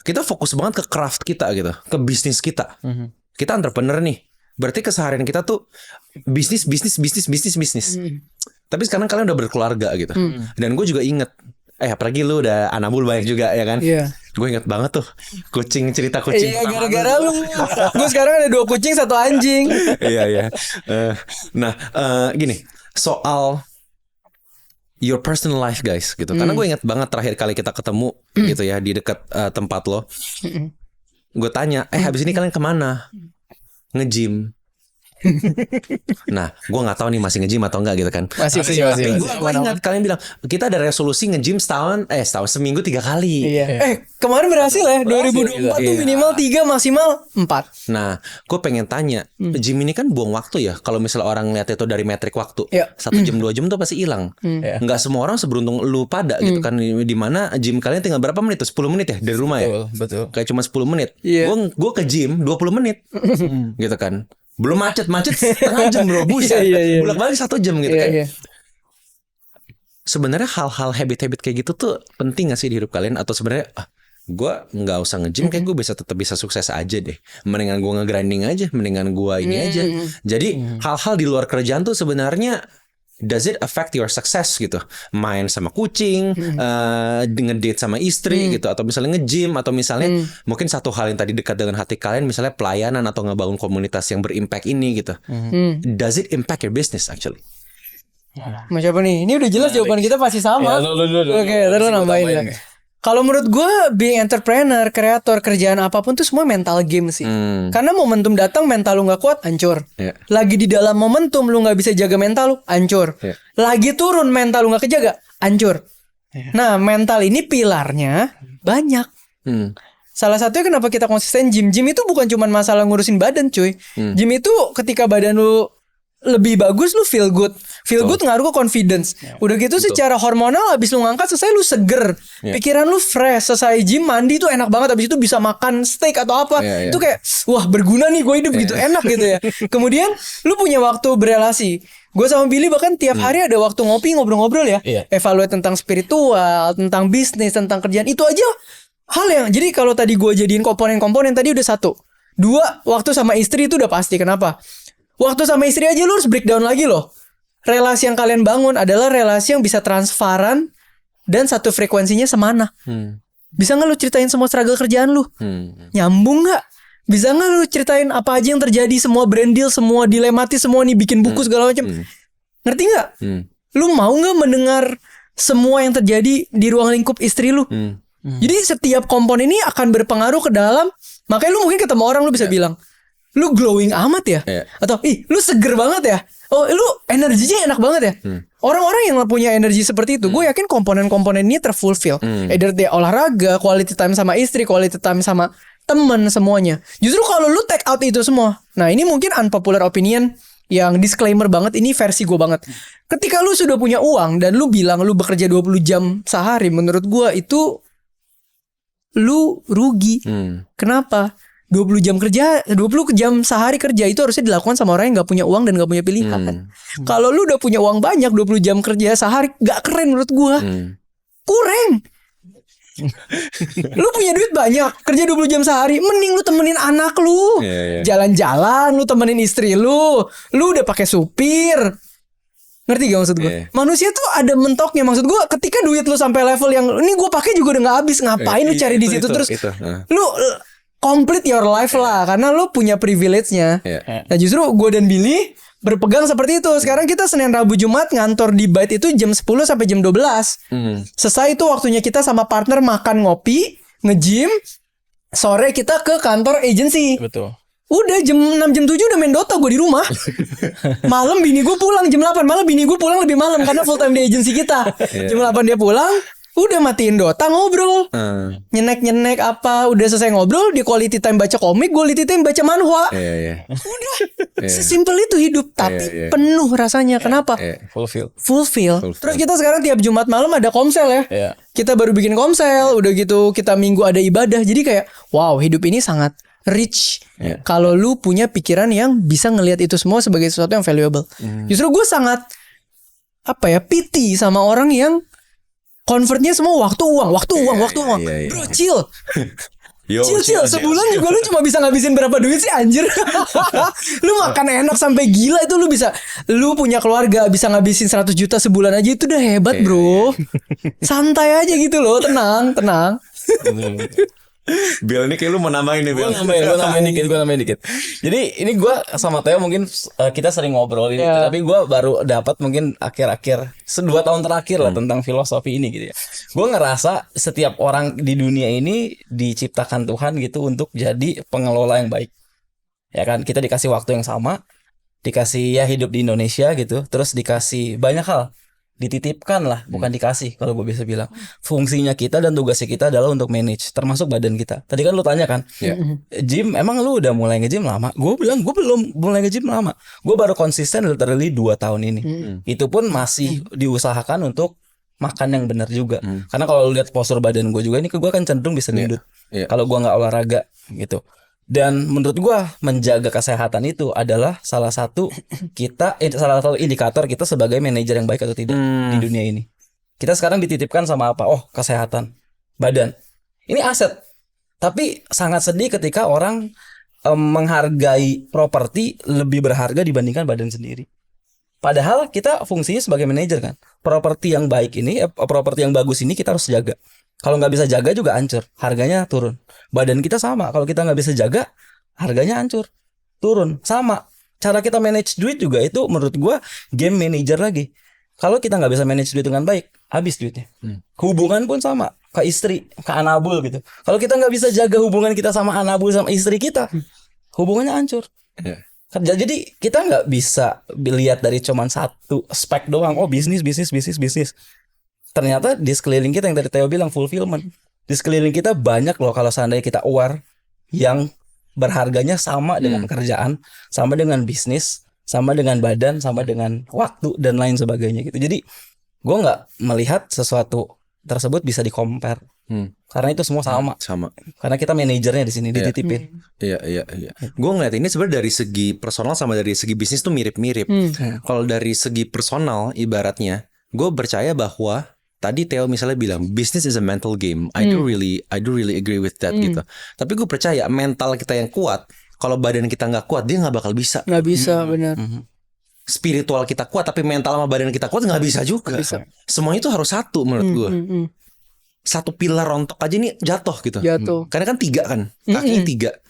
kita fokus banget ke craft kita gitu, ke bisnis kita. Kita entrepreneur nih, berarti keseharian kita tuh bisnis. Tapi sekarang kalian udah berkeluarga gitu. Dan gue juga inget, apalagi lu udah anabul banyak juga ya kan. Gue inget banget tuh cerita kucing. Iya, gara-gara lu. Gue sekarang ada 2 kucing 1 anjing. Iya. Nah, gini, soal your personal life guys gitu. Karena gue inget banget terakhir kali kita ketemu gitu ya di dekat tempat lo. Gue tanya, habis ini kalian kemana? Nge-gym. Nah, gue nggak tahu nih masih nge-gym atau enggak gitu kan. Masih. Gue ingat kalian bilang kita ada resolusi nge-gym setahun seminggu 3 kali. Iya. Kemarin berhasil ya. 2024 tuh minimal 3, maksimal 4. Nah, gue pengen tanya, gym ini kan buang waktu ya. Kalau misalnya orang lihat itu dari metrik waktu, 1 jam 2 jam tuh pasti hilang. Nggak semua orang seberuntung lu pada gitu kan. Dimana gym kalian tinggal berapa menit tuh? 10 menit ya dari rumah ya. Betul. Kayak cuma 10 menit. Gue ke gym 20 menit, gitu kan. Belum macet setengah jam bro, buset. Bolak balik 1 jam gitu kan. Sebenarnya hal-hal habit kayak gitu tuh penting gak sih di hidup kalian? Atau sebenarnya gue nggak usah nge-gym, kayak gue tetap bisa sukses aja deh. Mendingan gue nge-grinding aja, mendingan gue ini aja. Jadi hal-hal di luar kerjaan tuh sebenarnya, does it affect your success gitu? Main sama kucing, ngedate sama istri gitu, atau misalnya nge-gym, atau misalnya mungkin satu hal yang tadi dekat dengan hati kalian, misalnya pelayanan atau ngebangun komunitas yang berimpact ini gitu. Does it impact your business actually? Mau siapa nih? Ini udah jelas jawaban kita pasti sama. Oke, terus nambahin ya. Kalau menurut gue, being entrepreneur, kreator, kerjaan apapun tuh semua mental game sih. Karena momentum datang, mental lu gak kuat, hancur. Lagi di dalam momentum, lu gak bisa jaga mental lu, hancur. Lagi turun, mental lu gak kejaga, hancur. Nah, mental ini pilarnya banyak. Salah satunya kenapa kita konsisten gym. Gym itu bukan cuma masalah ngurusin badan cuy. Gym itu ketika badan lu lebih bagus, lu feel good. Feel good ngaruh ke confidence. Udah gitu secara hormonal, abis lu ngangkat selesai lu seger. Pikiran lu fresh. Selesai gym, mandi tuh enak banget. Abis itu bisa makan steak atau apa. Itu kayak, wah berguna nih gue hidup gitu. Enak gitu ya. Kemudian lu punya waktu berelasi. Gue sama Billy bahkan tiap hari ada waktu ngopi, ngobrol-ngobrol ya. Evaluate tentang spiritual, tentang bisnis, tentang kerjaan. Itu aja hal yang, jadi kalau tadi gue jadiin komponen-komponen tadi udah 1. 2, waktu sama istri itu udah pasti. Kenapa? Waktu sama istri aja lu harus breakdown lagi loh. Relasi yang kalian bangun adalah relasi yang bisa transparan dan satu frekuensinya semana. Bisa gak lu ceritain semua struggle kerjaan lu? Nyambung gak? Bisa gak lu ceritain apa aja yang terjadi, semua brand deal, semua dilematis, semua nih bikin buku segala macam? Ngerti gak? Lu mau gak mendengar semua yang terjadi di ruang lingkup istri lu? Jadi setiap komponen ini akan berpengaruh ke dalam. Makanya lu mungkin ketemu orang, lu bisa bilang, lu glowing amat ya? Atau, lu seger banget ya? Oh, lu energinya enak banget ya? Orang-orang yang punya energi seperti itu, gue yakin komponen-komponen ini terfulfill. Either dia olahraga, quality time sama istri, quality time sama temen, semuanya. Justru kalau lu take out itu semua, nah ini mungkin unpopular opinion yang disclaimer banget, ini versi gue banget. Ketika lu sudah punya uang dan lu bilang lu bekerja 20 jam sehari, menurut gue itu lu rugi. Kenapa? 20 jam kerja, 20 jam sehari kerja itu harusnya dilakukan sama orang yang gak punya uang dan gak punya pilihan. Kalau lu udah punya uang banyak, 20 jam kerja sehari gak keren menurut gua. Kurang. Lu punya duit banyak, kerja 20 jam sehari, mending lu temenin anak lu. Jalan-jalan, lu temenin istri lu. Lu udah pakai supir. Ngerti gak maksud gue? Manusia tuh ada mentoknya. Maksud gue ketika duit lu sampai level yang ini gue pakai juga udah gak habis, ngapain lu cari di situ terus? Lu complete your life lah, karena lu punya privilege-nya. Nah justru gue dan Billy berpegang seperti itu. Sekarang kita Senin, Rabu, Jumat ngantor di Byte itu jam 10 sampai jam 12. Selesai itu waktunya kita sama partner makan, ngopi, nge-gym. Sore kita ke kantor agency. Betul. Udah jam 6 jam 7 udah main Dota gue di rumah. Malam bini gue pulang jam 8. Malah bini gue pulang lebih malam karena full time di agency kita. Jam 8 dia pulang. Udah matiin Dota, ngobrol. Nyenek apa. Udah selesai ngobrol, di quality time baca komik, quality time baca manhwa. Udah sesimpel itu hidup. Tapi penuh rasanya. Kenapa? Fulfill. Terus kita sekarang tiap Jumat malam ada komsel ya. Kita baru bikin komsel. Udah gitu kita Minggu ada ibadah. Jadi kayak wow, hidup ini sangat rich. Kalau lu punya pikiran yang bisa ngelihat itu semua sebagai sesuatu yang valuable. Justru gue sangat pity sama orang yang convertnya semua waktu uang. Bro, chill. Chill. Sebulan juga lu cuma bisa ngabisin berapa duit sih anjir. Lu makan enak sampai gila itu lu bisa. Lu punya keluarga bisa ngabisin 100 juta sebulan aja itu udah hebat, bro. Santai aja gitu loh, tenang. Bill ini kayak lu mau nambahin nih, Bill. Gue nambahin dikit. Jadi ini gue sama Theo mungkin kita sering ngobrol ini, tapi gue baru dapat mungkin akhir-akhir 2 tahun terakhir lah tentang filosofi ini gitu ya. Gue ngerasa setiap orang di dunia ini diciptakan Tuhan gitu untuk jadi pengelola yang baik. Ya kan, kita dikasih waktu yang sama, dikasih ya hidup di Indonesia gitu, terus dikasih banyak hal. Dititipkan lah, bukan dikasih kalau gue bisa bilang. Fungsinya kita dan tugasnya kita adalah untuk manage, termasuk badan kita. Tadi kan lu tanya kan, gym, emang lu udah mulai nge-gym lama? Gue bilang gue belum mulai nge-gym lama. Gue baru konsisten literally 2 tahun ini. Itu pun masih diusahakan untuk makan yang benar juga. Karena kalau lu lihat postur badan gue juga ini, gue kan cenderung bisa gendut. Kalau gue nggak olahraga gitu. Dan menurut gua menjaga kesehatan itu adalah salah satu indikator kita sebagai manajer yang baik atau tidak di dunia ini. Kita sekarang dititipkan sama apa? Oh, kesehatan, badan. Ini aset. Tapi sangat sedih ketika orang menghargai properti lebih berharga dibandingkan badan sendiri. Padahal kita fungsinya sebagai manajer kan. Properti yang baik ini, properti yang bagus ini kita harus jaga. Kalau nggak bisa jaga juga hancur, harganya turun. Badan kita sama, kalau kita nggak bisa jaga, harganya hancur, turun. Sama, cara kita manage duit juga itu menurut gua game manager lagi. Kalau kita nggak bisa manage duit dengan baik, habis duitnya. Hubungan pun sama, ke istri, ke anabul gitu. Kalau kita nggak bisa jaga hubungan kita sama anabul sama istri kita, hubungannya hancur. Jadi kita nggak bisa lihat dari cuman satu aspek doang. Oh bisnis. Ternyata di sekeliling kita yang tadi Theo bilang fulfillment. Di sekeliling kita banyak loh kalau seandainya kita aware yang berharganya sama dengan kerjaan, sama dengan bisnis, sama dengan badan, sama dengan waktu dan lain sebagainya gitu. Jadi gue nggak melihat sesuatu tersebut bisa di-compare. Karena itu semua sama. Karena kita manajernya di sini dititipin. Iya. Gue ngeliat ini sebenarnya dari segi personal sama dari segi bisnis tuh mirip-mirip. Kalau dari segi personal ibaratnya, gue percaya bahwa tadi Theo misalnya bilang business is a mental game. I do really agree with that gitu. Tapi gue percaya mental kita yang kuat, kalau badan kita nggak kuat dia nggak bakal bisa. Nggak bisa, benar. Spiritual kita kuat tapi mental sama badan kita kuat nggak bisa juga. Semuanya itu harus satu menurut gue. Satu pilar rontok aja nih jatuh gitu. Karena kan 3 kan, kakinya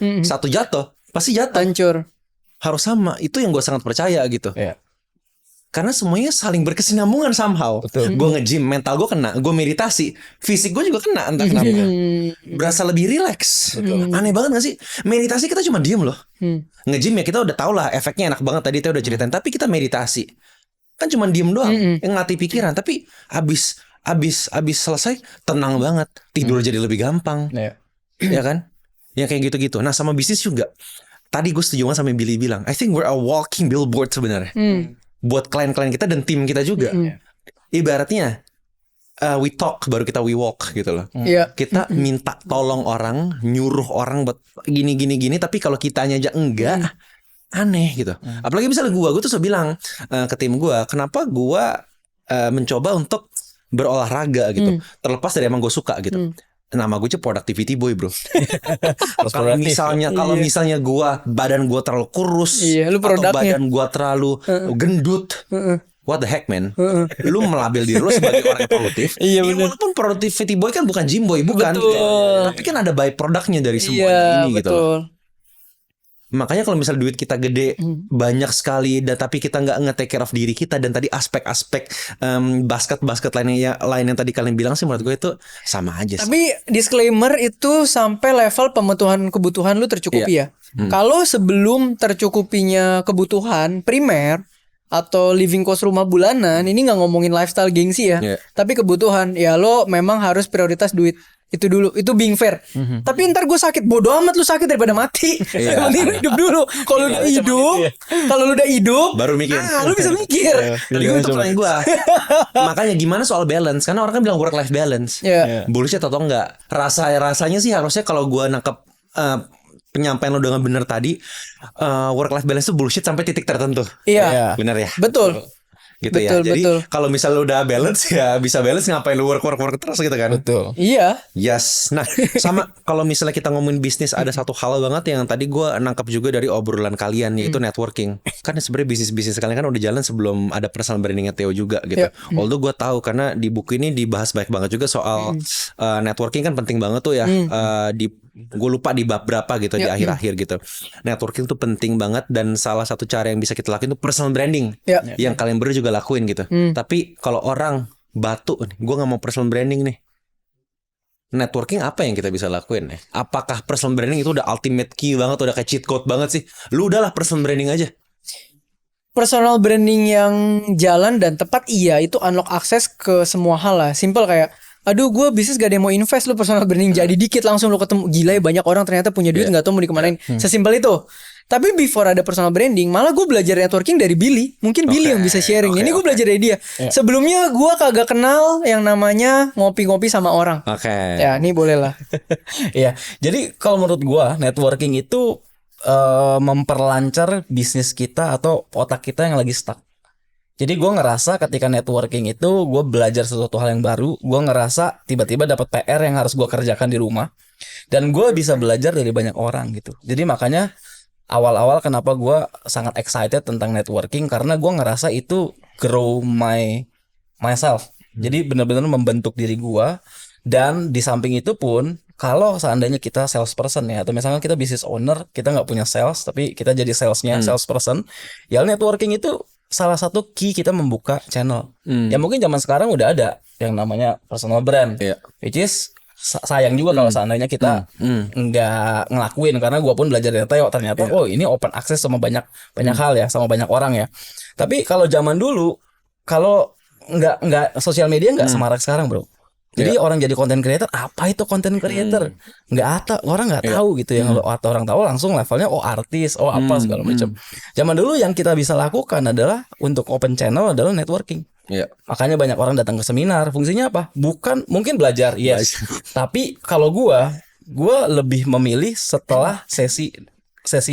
3. Satu jatuh pasti jatuh. Hancur. Harus sama. Itu yang gue sangat percaya gitu. Karena semuanya saling berkesinambungan somehow. Gue nge-gym, mental gue kena. Gue meditasi, fisik gue juga kena entah kenapa. Berasa lebih relax. Aneh banget gak sih? Meditasi kita cuma diem loh. Nge-gym ya kita udah tau lah efeknya enak banget. Tadi kita udah ceritain. Tapi kita meditasi kan cuma diem doang, yang ngelatih pikiran. Tapi abis selesai tenang banget. Tidur jadi lebih gampang. Ya kan? Yang kayak gitu-gitu. Nah sama bisnis juga. tadi gue setuju banget sama Billy bilang, I think we're a walking billboard sebenarnya. Buat klien-klien kita dan tim kita juga. Ibaratnya we talk baru kita we walk gitu loh. Kita minta tolong orang, nyuruh orang buat gini, tapi kalau kitanya aja enggak, aneh gitu. Apalagi misalnya gue tuh bilang ke tim gue, kenapa gue mencoba untuk berolahraga gitu, terlepas dari emang gue suka gitu. Nama gue productivity boy, bro. Kalau misalnya badan gue terlalu kurus, atau badan gue terlalu gendut, what the heck man? Lu melabel diri lu sebagai orang yang produktif. Walaupun productivity boy kan bukan gym boy, bukan. Tapi kan ada byproductnya dari semuanya ini gitu. Makanya kalau misal duit kita gede, banyak sekali, dan tapi kita nggak nge-take care of diri kita, dan tadi aspek-aspek basket lain yang tadi kalian bilang sih, menurut gue itu sama aja sih. Tapi disclaimer itu sampai level pemenuhan kebutuhan lu tercukupi ya. Kalau sebelum tercukupinya kebutuhan primer atau living cost rumah bulanan, ini nggak ngomongin lifestyle gengsi ya, tapi kebutuhan ya, lo memang harus prioritas duit itu dulu, itu being fair. Tapi ntar gue sakit, bodo amat lu sakit daripada mati. Mending hidup dulu. Kalau lu udah hidup, baru mikir. Lu bisa mikir. Tadi itu pertanyaan gue. Makanya gimana soal balance? Karena orang kan bilang work life balance. Bullshit atau enggak? Rasanya sih harusnya kalau gue nangkep penyampaian lo dengan bener tadi, work life balance itu bullshit sampai titik tertentu. Bener ya? Betul. Gitu ya. Jadi kalau misalnya lu udah balance, ya bisa balance, ngapain lu work terus gitu kan. Betul. Iya. Yes. Nah, sama kalau misalnya kita ngomongin bisnis, ada satu hal banget yang tadi gue nangkap juga dari obrolan kalian, yaitu networking. Kan sebenarnya bisnis kalian kan udah jalan sebelum ada personal brandingnya Theo juga gitu. Although gue tahu karena di buku ini dibahas banyak banget juga soal networking kan penting banget tuh ya. Gue lupa di bab berapa gitu, di akhir-akhir gitu. Networking tuh penting banget, dan salah satu cara yang bisa kita lakuin itu personal branding, yang kalian berdua juga lakuin gitu. Tapi kalau orang batu nih, gue nggak mau personal branding nih, networking apa yang kita bisa lakuin nih? Apakah personal branding itu udah ultimate key banget, udah kayak cheat code banget sih? Lu udahlah personal branding aja. Personal branding yang jalan dan tepat, itu unlock akses ke semua hal lah. Simple kayak, aduh gue bisnis gak ada yang mau invest, lu personal branding jadi dikit langsung lu ketemu, gila ya banyak orang ternyata punya duit gak tahu mau dikemanain. Sesimpel itu. Tapi before ada personal branding, malah gue belajar networking dari Billy. Mungkin Billy yang bisa sharing. Ini gue belajar dari dia. Sebelumnya gue kagak kenal yang namanya ngopi-ngopi sama orang. Ya ini boleh lah. Iya. Jadi kalau menurut gue, networking itu memperlancar bisnis kita atau otak kita yang lagi stuck. Jadi gue ngerasa ketika networking itu gue belajar sesuatu hal yang baru. Gue ngerasa tiba-tiba dapat PR yang harus gue kerjakan di rumah, dan gue bisa belajar dari banyak orang gitu. Jadi makanya awal-awal kenapa gue sangat excited tentang networking, karena gue ngerasa itu grow myself. Jadi benar-benar membentuk diri gue. Dan di samping itu pun, kalau seandainya kita salesperson ya, atau misalnya kita business owner, kita nggak punya sales tapi kita jadi salesnya, salesperson, ya networking itu salah satu key kita membuka channel. Ya mungkin zaman sekarang udah ada yang namanya personal brand, which is sayang juga kalau seandainya kita nggak ngelakuin, karena gue pun belajar dari Theo ternyata oh ini open access sama banyak hal ya, sama banyak orang ya. Tapi kalau zaman dulu, kalau nggak sosial media nggak semarak sekarang bro. Jadi orang jadi content creator, apa itu content creator? Orang nggak tahu gitu ya. Atau orang tahu langsung levelnya artis, apa segala macam. Zaman dulu yang kita bisa lakukan adalah untuk open channel adalah networking. Makanya banyak orang datang ke seminar. Fungsinya apa? Bukan mungkin belajar, yes. Tapi kalau gue lebih memilih setelah sesi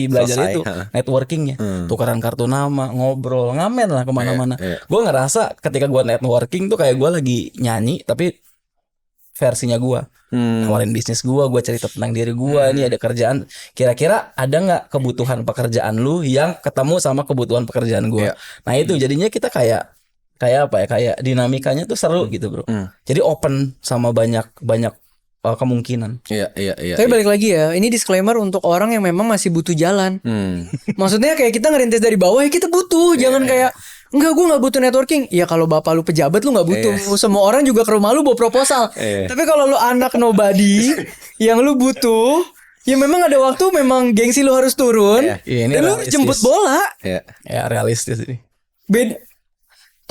belajar itu networkingnya, tukaran kartu nama, ngobrol, ngamen lah kemana-mana. Gue ngerasa ketika gue networking tuh kayak gue lagi nyanyi tapi versinya gue, nawarin bisnis gue cerita tentang diri gue, ini ada kerjaan, kira-kira ada nggak kebutuhan pekerjaan lu yang ketemu sama kebutuhan pekerjaan gue. Nah itu jadinya kita kayak apa ya, kayak dinamikanya tuh seru gitu bro. Jadi open sama banyak kemungkinan. Tapi balik lagi ya, ini disclaimer untuk orang yang memang masih butuh jalan. Maksudnya kayak kita ngerintis dari bawah ya kita butuh, jangan kayak enggak gue gak butuh networking. Ya kalau bapak lu pejabat lu gak butuh. Semua orang juga ke rumah lu bawa proposal. Tapi kalau lu anak nobody yang lu butuh, ya memang ada waktu memang gengsi lu harus turun. Dan lu jemput bola. Ya realistis ini. Beda.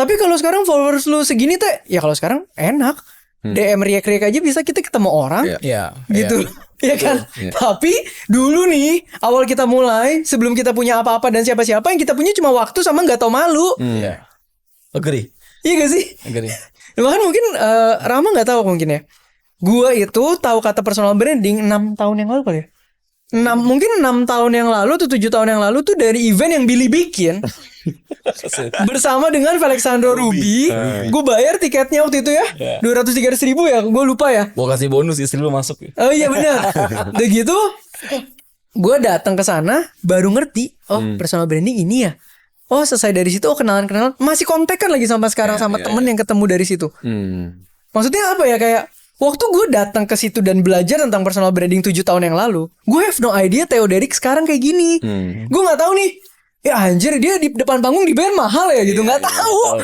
Tapi kalau sekarang followers lu segini teh, ya kalau sekarang enak. DM riak-riak aja bisa kita ketemu orang. Gitu. Ya kan? Tapi dulu nih awal kita mulai, sebelum kita punya apa-apa dan siapa-siapa, yang kita punya cuma waktu sama nggak tahu malu. Iya. Agree. Iya gak sih? Agree. Bahkan mungkin Rama nggak tahu mungkin ya. Gua itu tahu kata personal branding 6 tahun yang lalu kali ya. Mungkin 6 tahun yang lalu atau 7 tahun yang lalu tuh dari event yang Billy bikin bersama dengan Alexandro Ruby. Gue bayar tiketnya waktu itu ya 200-300 ribu ya, gue lupa ya. Gue kasih bonus istri lu masuk. Oh iya benar. Udah gitu gue datang ke sana baru ngerti, oh personal branding ini ya. Oh selesai dari situ, oh kenalan-kenalan, masih kontekan lagi sampai sekarang sama temen yang ketemu dari situ. Maksudnya apa ya, kayak waktu gue datang ke situ dan belajar tentang personal branding 7 tahun yang lalu, gue have no idea Theo Derrick sekarang kayak gini. Gue nggak tahu nih. Ya anjir, dia di depan panggung dibayar mahal ya gitu, nggak tahu.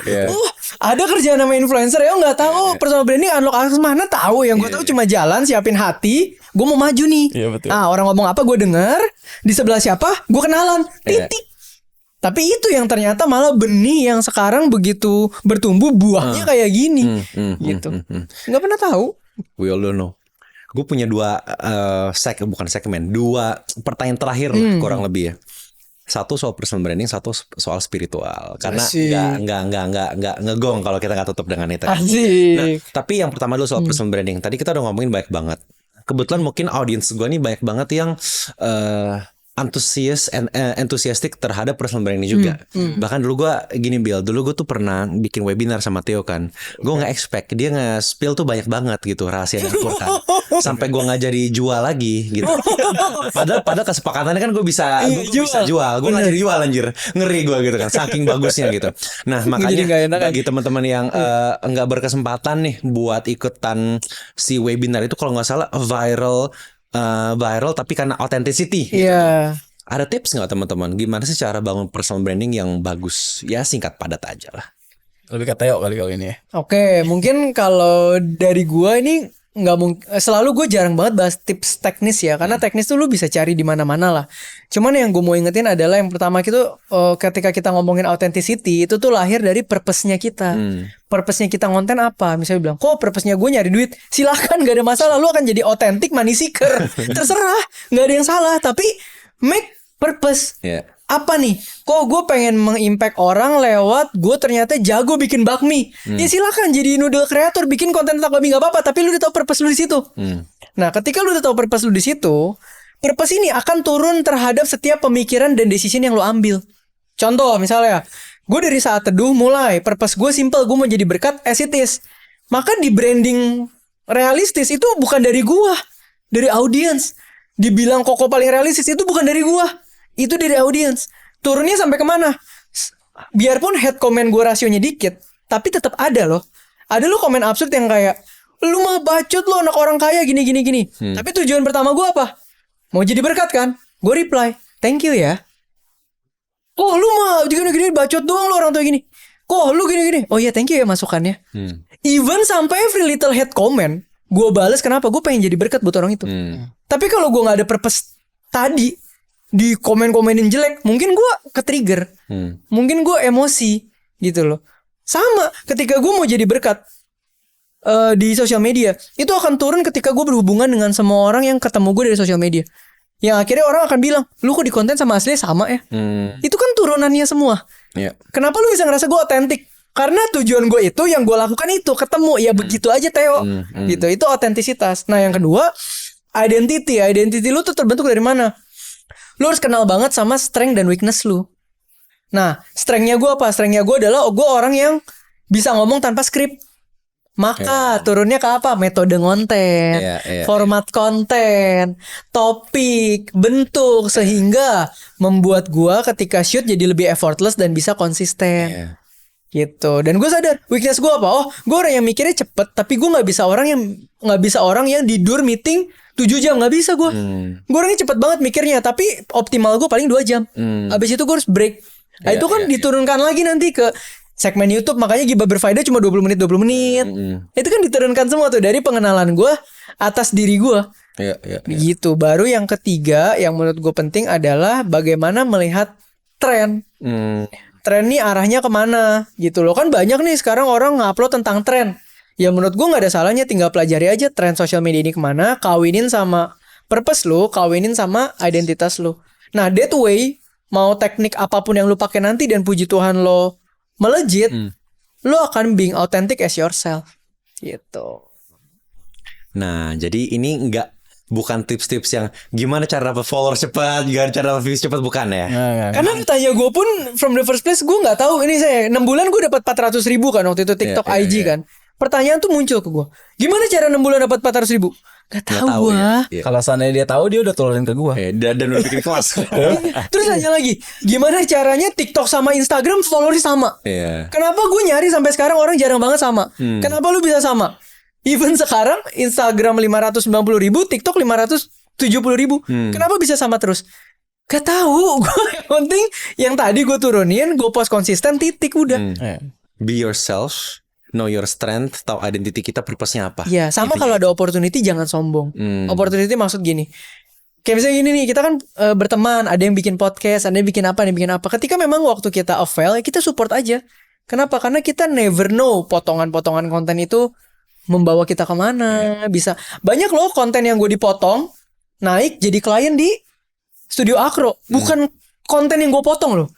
Ada kerjaan nama influencer ya, nggak tahu. Personal branding unlock akses mana tahu. Yang gue tahu cuma jalan, siapin hati, gue mau maju nih. Ah, orang ngomong apa gue dengar, di sebelah siapa gue kenalan, titik. Tapi itu yang ternyata malah benih yang sekarang begitu bertumbuh buahnya kayak gini, gitu. Nggak pernah tahu. We all don't know. Gue punya dua pertanyaan terakhir lah, kurang lebih ya. Satu soal personal branding, satu soal spiritual. Karena nggak ngegong kalau kita nggak tutup dengan itu. Nah, tapi yang pertama dulu soal personal branding. Tadi kita udah ngomongin banyak banget. Kebetulan mungkin audiens gue nih banyak banget yang enthusiastic terhadap personal branding juga. Bahkan dulu gue gini Bill, dulu gue tuh pernah bikin webinar sama Theo kan. Gue nggak expect dia nge-spill tuh banyak banget gitu rahasia dapur kan. Sampai gue nggak jadi jual lagi gitu. Padahal kesepakatannya kan gue bisa jual. Gue nggak jadi jual anjir. Ngeri gue gitu kan. Saking bagusnya gitu. Nah makanya bagi teman-teman yang nggak berkesempatan nih buat ikutan si webinar itu, kalau nggak salah viral tapi karena authenticity. Iya. Ada tips nggak teman-teman? Gimana sih cara bangun personal branding yang bagus? Ya singkat padat aja lah. Lebih ke Theo kali ini ya. Oke, mungkin kalau dari gua ini nggak mungkin. Selalu gue jarang banget bahas tips teknis ya, karena teknis tuh lu bisa cari di mana-mana lah. Cuman yang gue mau ingetin adalah yang pertama itu ketika kita ngomongin authenticity itu tuh lahir dari purpose-nya kita. Purpose-nya kita ngonten apa? Misalnya bilang, kok purpose-nya gue nyari duit? Silahkan, gak ada masalah. Lu akan jadi authentic money seeker. Terserah, gak ada yang salah. Tapi make purpose. Apa nih? Kok gue pengen mengimpact orang lewat gue ternyata jago bikin bakmi. Ya silakan jadi noodle creator, bikin konten tentang bakmi, gak apa-apa. Tapi lu udah tahu purpose lu di situ. Nah, ketika lu udah tahu purpose lu di situ, purpose ini akan turun terhadap setiap pemikiran dan decision yang lu ambil. Contoh misalnya, gue dari saat teduh mulai purpose gue simple, gue mau jadi berkat as it is. Maka di branding realistis itu bukan dari gue, dari audience. Dibilang Koko paling realistis itu bukan dari gue, itu dari audience. Turunnya sampai kemana? Biarpun head comment gue rasionya dikit, tapi tetap ada loh. Ada lo komen absurd yang kayak, lu mah bacot lo, anak orang kaya gini. Tapi tujuan pertama gue apa? Mau jadi berkat kan? Gue reply, thank you ya. Oh lu mah gini bacot doang lo orang tua gini. Kok lu gini. Oh iya thank you ya masukannya. Even sampai every little head comment gue bales, kenapa? Gue pengen jadi berkat buat orang itu. Tapi kalau gue gak ada purpose tadi, di komen-komenin jelek, mungkin gue ke-trigger, mungkin gue emosi gitu loh. Sama ketika gue mau jadi berkat di sosial media, itu akan turun ketika gue berhubungan dengan semua orang yang ketemu gue dari sosial media. Yang akhirnya orang akan bilang, lu kok di konten sama asli sama ya. Itu kan turunannya semua. Kenapa lu bisa ngerasa gue otentik? Karena tujuan gue itu, yang gue lakukan itu ketemu. Ya begitu aja Theo. Gitu. Itu otentisitas. Nah yang kedua, identity. Identity lu tuh terbentuk dari mana? Lu harus kenal banget sama strength dan weakness lu. Nah, strength-nya gue apa? Strength-nya gue adalah gue orang yang bisa ngomong tanpa skrip. Maka turunnya ke apa? Metode ngonten, format konten, topik, bentuk, sehingga membuat gue ketika shoot jadi lebih effortless dan bisa konsisten. Gitu. Dan gue sadar weakness gue apa? Oh, gue orang yang mikirnya cepet, tapi gue nggak bisa orang yang tidur meeting 7 jam, nggak bisa gue. Gue orangnya cepet banget mikirnya, tapi optimal gue paling 2 jam. Abis itu gue harus break. Nah, itu kan diturunkan lagi nanti ke segmen YouTube. Makanya Gibah Berfaedah cuma 20 menit. Itu kan diturunkan semua tuh dari pengenalan gue atas diri gue. Gitu. Baru yang ketiga yang menurut gue penting adalah bagaimana melihat tren. Tren nih arahnya kemana gitu loh. Kan banyak nih sekarang orang ngupload tentang tren. Ya menurut gue gak ada salahnya, tinggal pelajari aja tren sosial media ini kemana, kawinin sama purpose lu kawinin sama identitas lu. Nah that way, mau teknik apapun yang lu pakai nanti dan puji Tuhan lo melejit, lo akan being authentic as yourself gitu. Nah jadi ini bukan tips-tips yang gimana cara dapat follower cepat, gimana cara dapat views cepat, bukan ya? Karena tanya gue pun from the first place gue nggak tahu ini saya 6 bulan gue dapat 400.000 kan waktu itu TikTok IG kan. Pertanyaan tuh muncul ke gue, gimana cara 6 bulan dapat 400.000? Gak tahu gue. Kalau seandainya dia tahu dia udah turunin ke gue. Dan udah bikin kelas. Terus nanya lagi, gimana caranya TikTok sama Instagram followernya sama? Kenapa gue nyari sampai sekarang orang jarang banget sama? Kenapa lu bisa sama? Even sekarang Instagram 590.000, TikTok 570.000. Kenapa bisa sama terus? Gak tahu. Gue yang penting yang tadi gue turunin, gue post konsisten, titik udah. Be yourself, know your strength, tahu identity kita, purpose-nya apa. Ya, sama kalau ada opportunity jangan sombong. Opportunity maksud gini. Kayak misalnya gini nih, kita kan berteman, ada yang bikin podcast, ada yang bikin apa, Ketika memang waktu kita fail, kita support aja. Kenapa? Karena kita never know potongan-potongan konten itu membawa kita kemana. Bisa banyak loh konten yang gue dipotong naik jadi klien di Studio Akro. Bukan konten yang gue potong loh.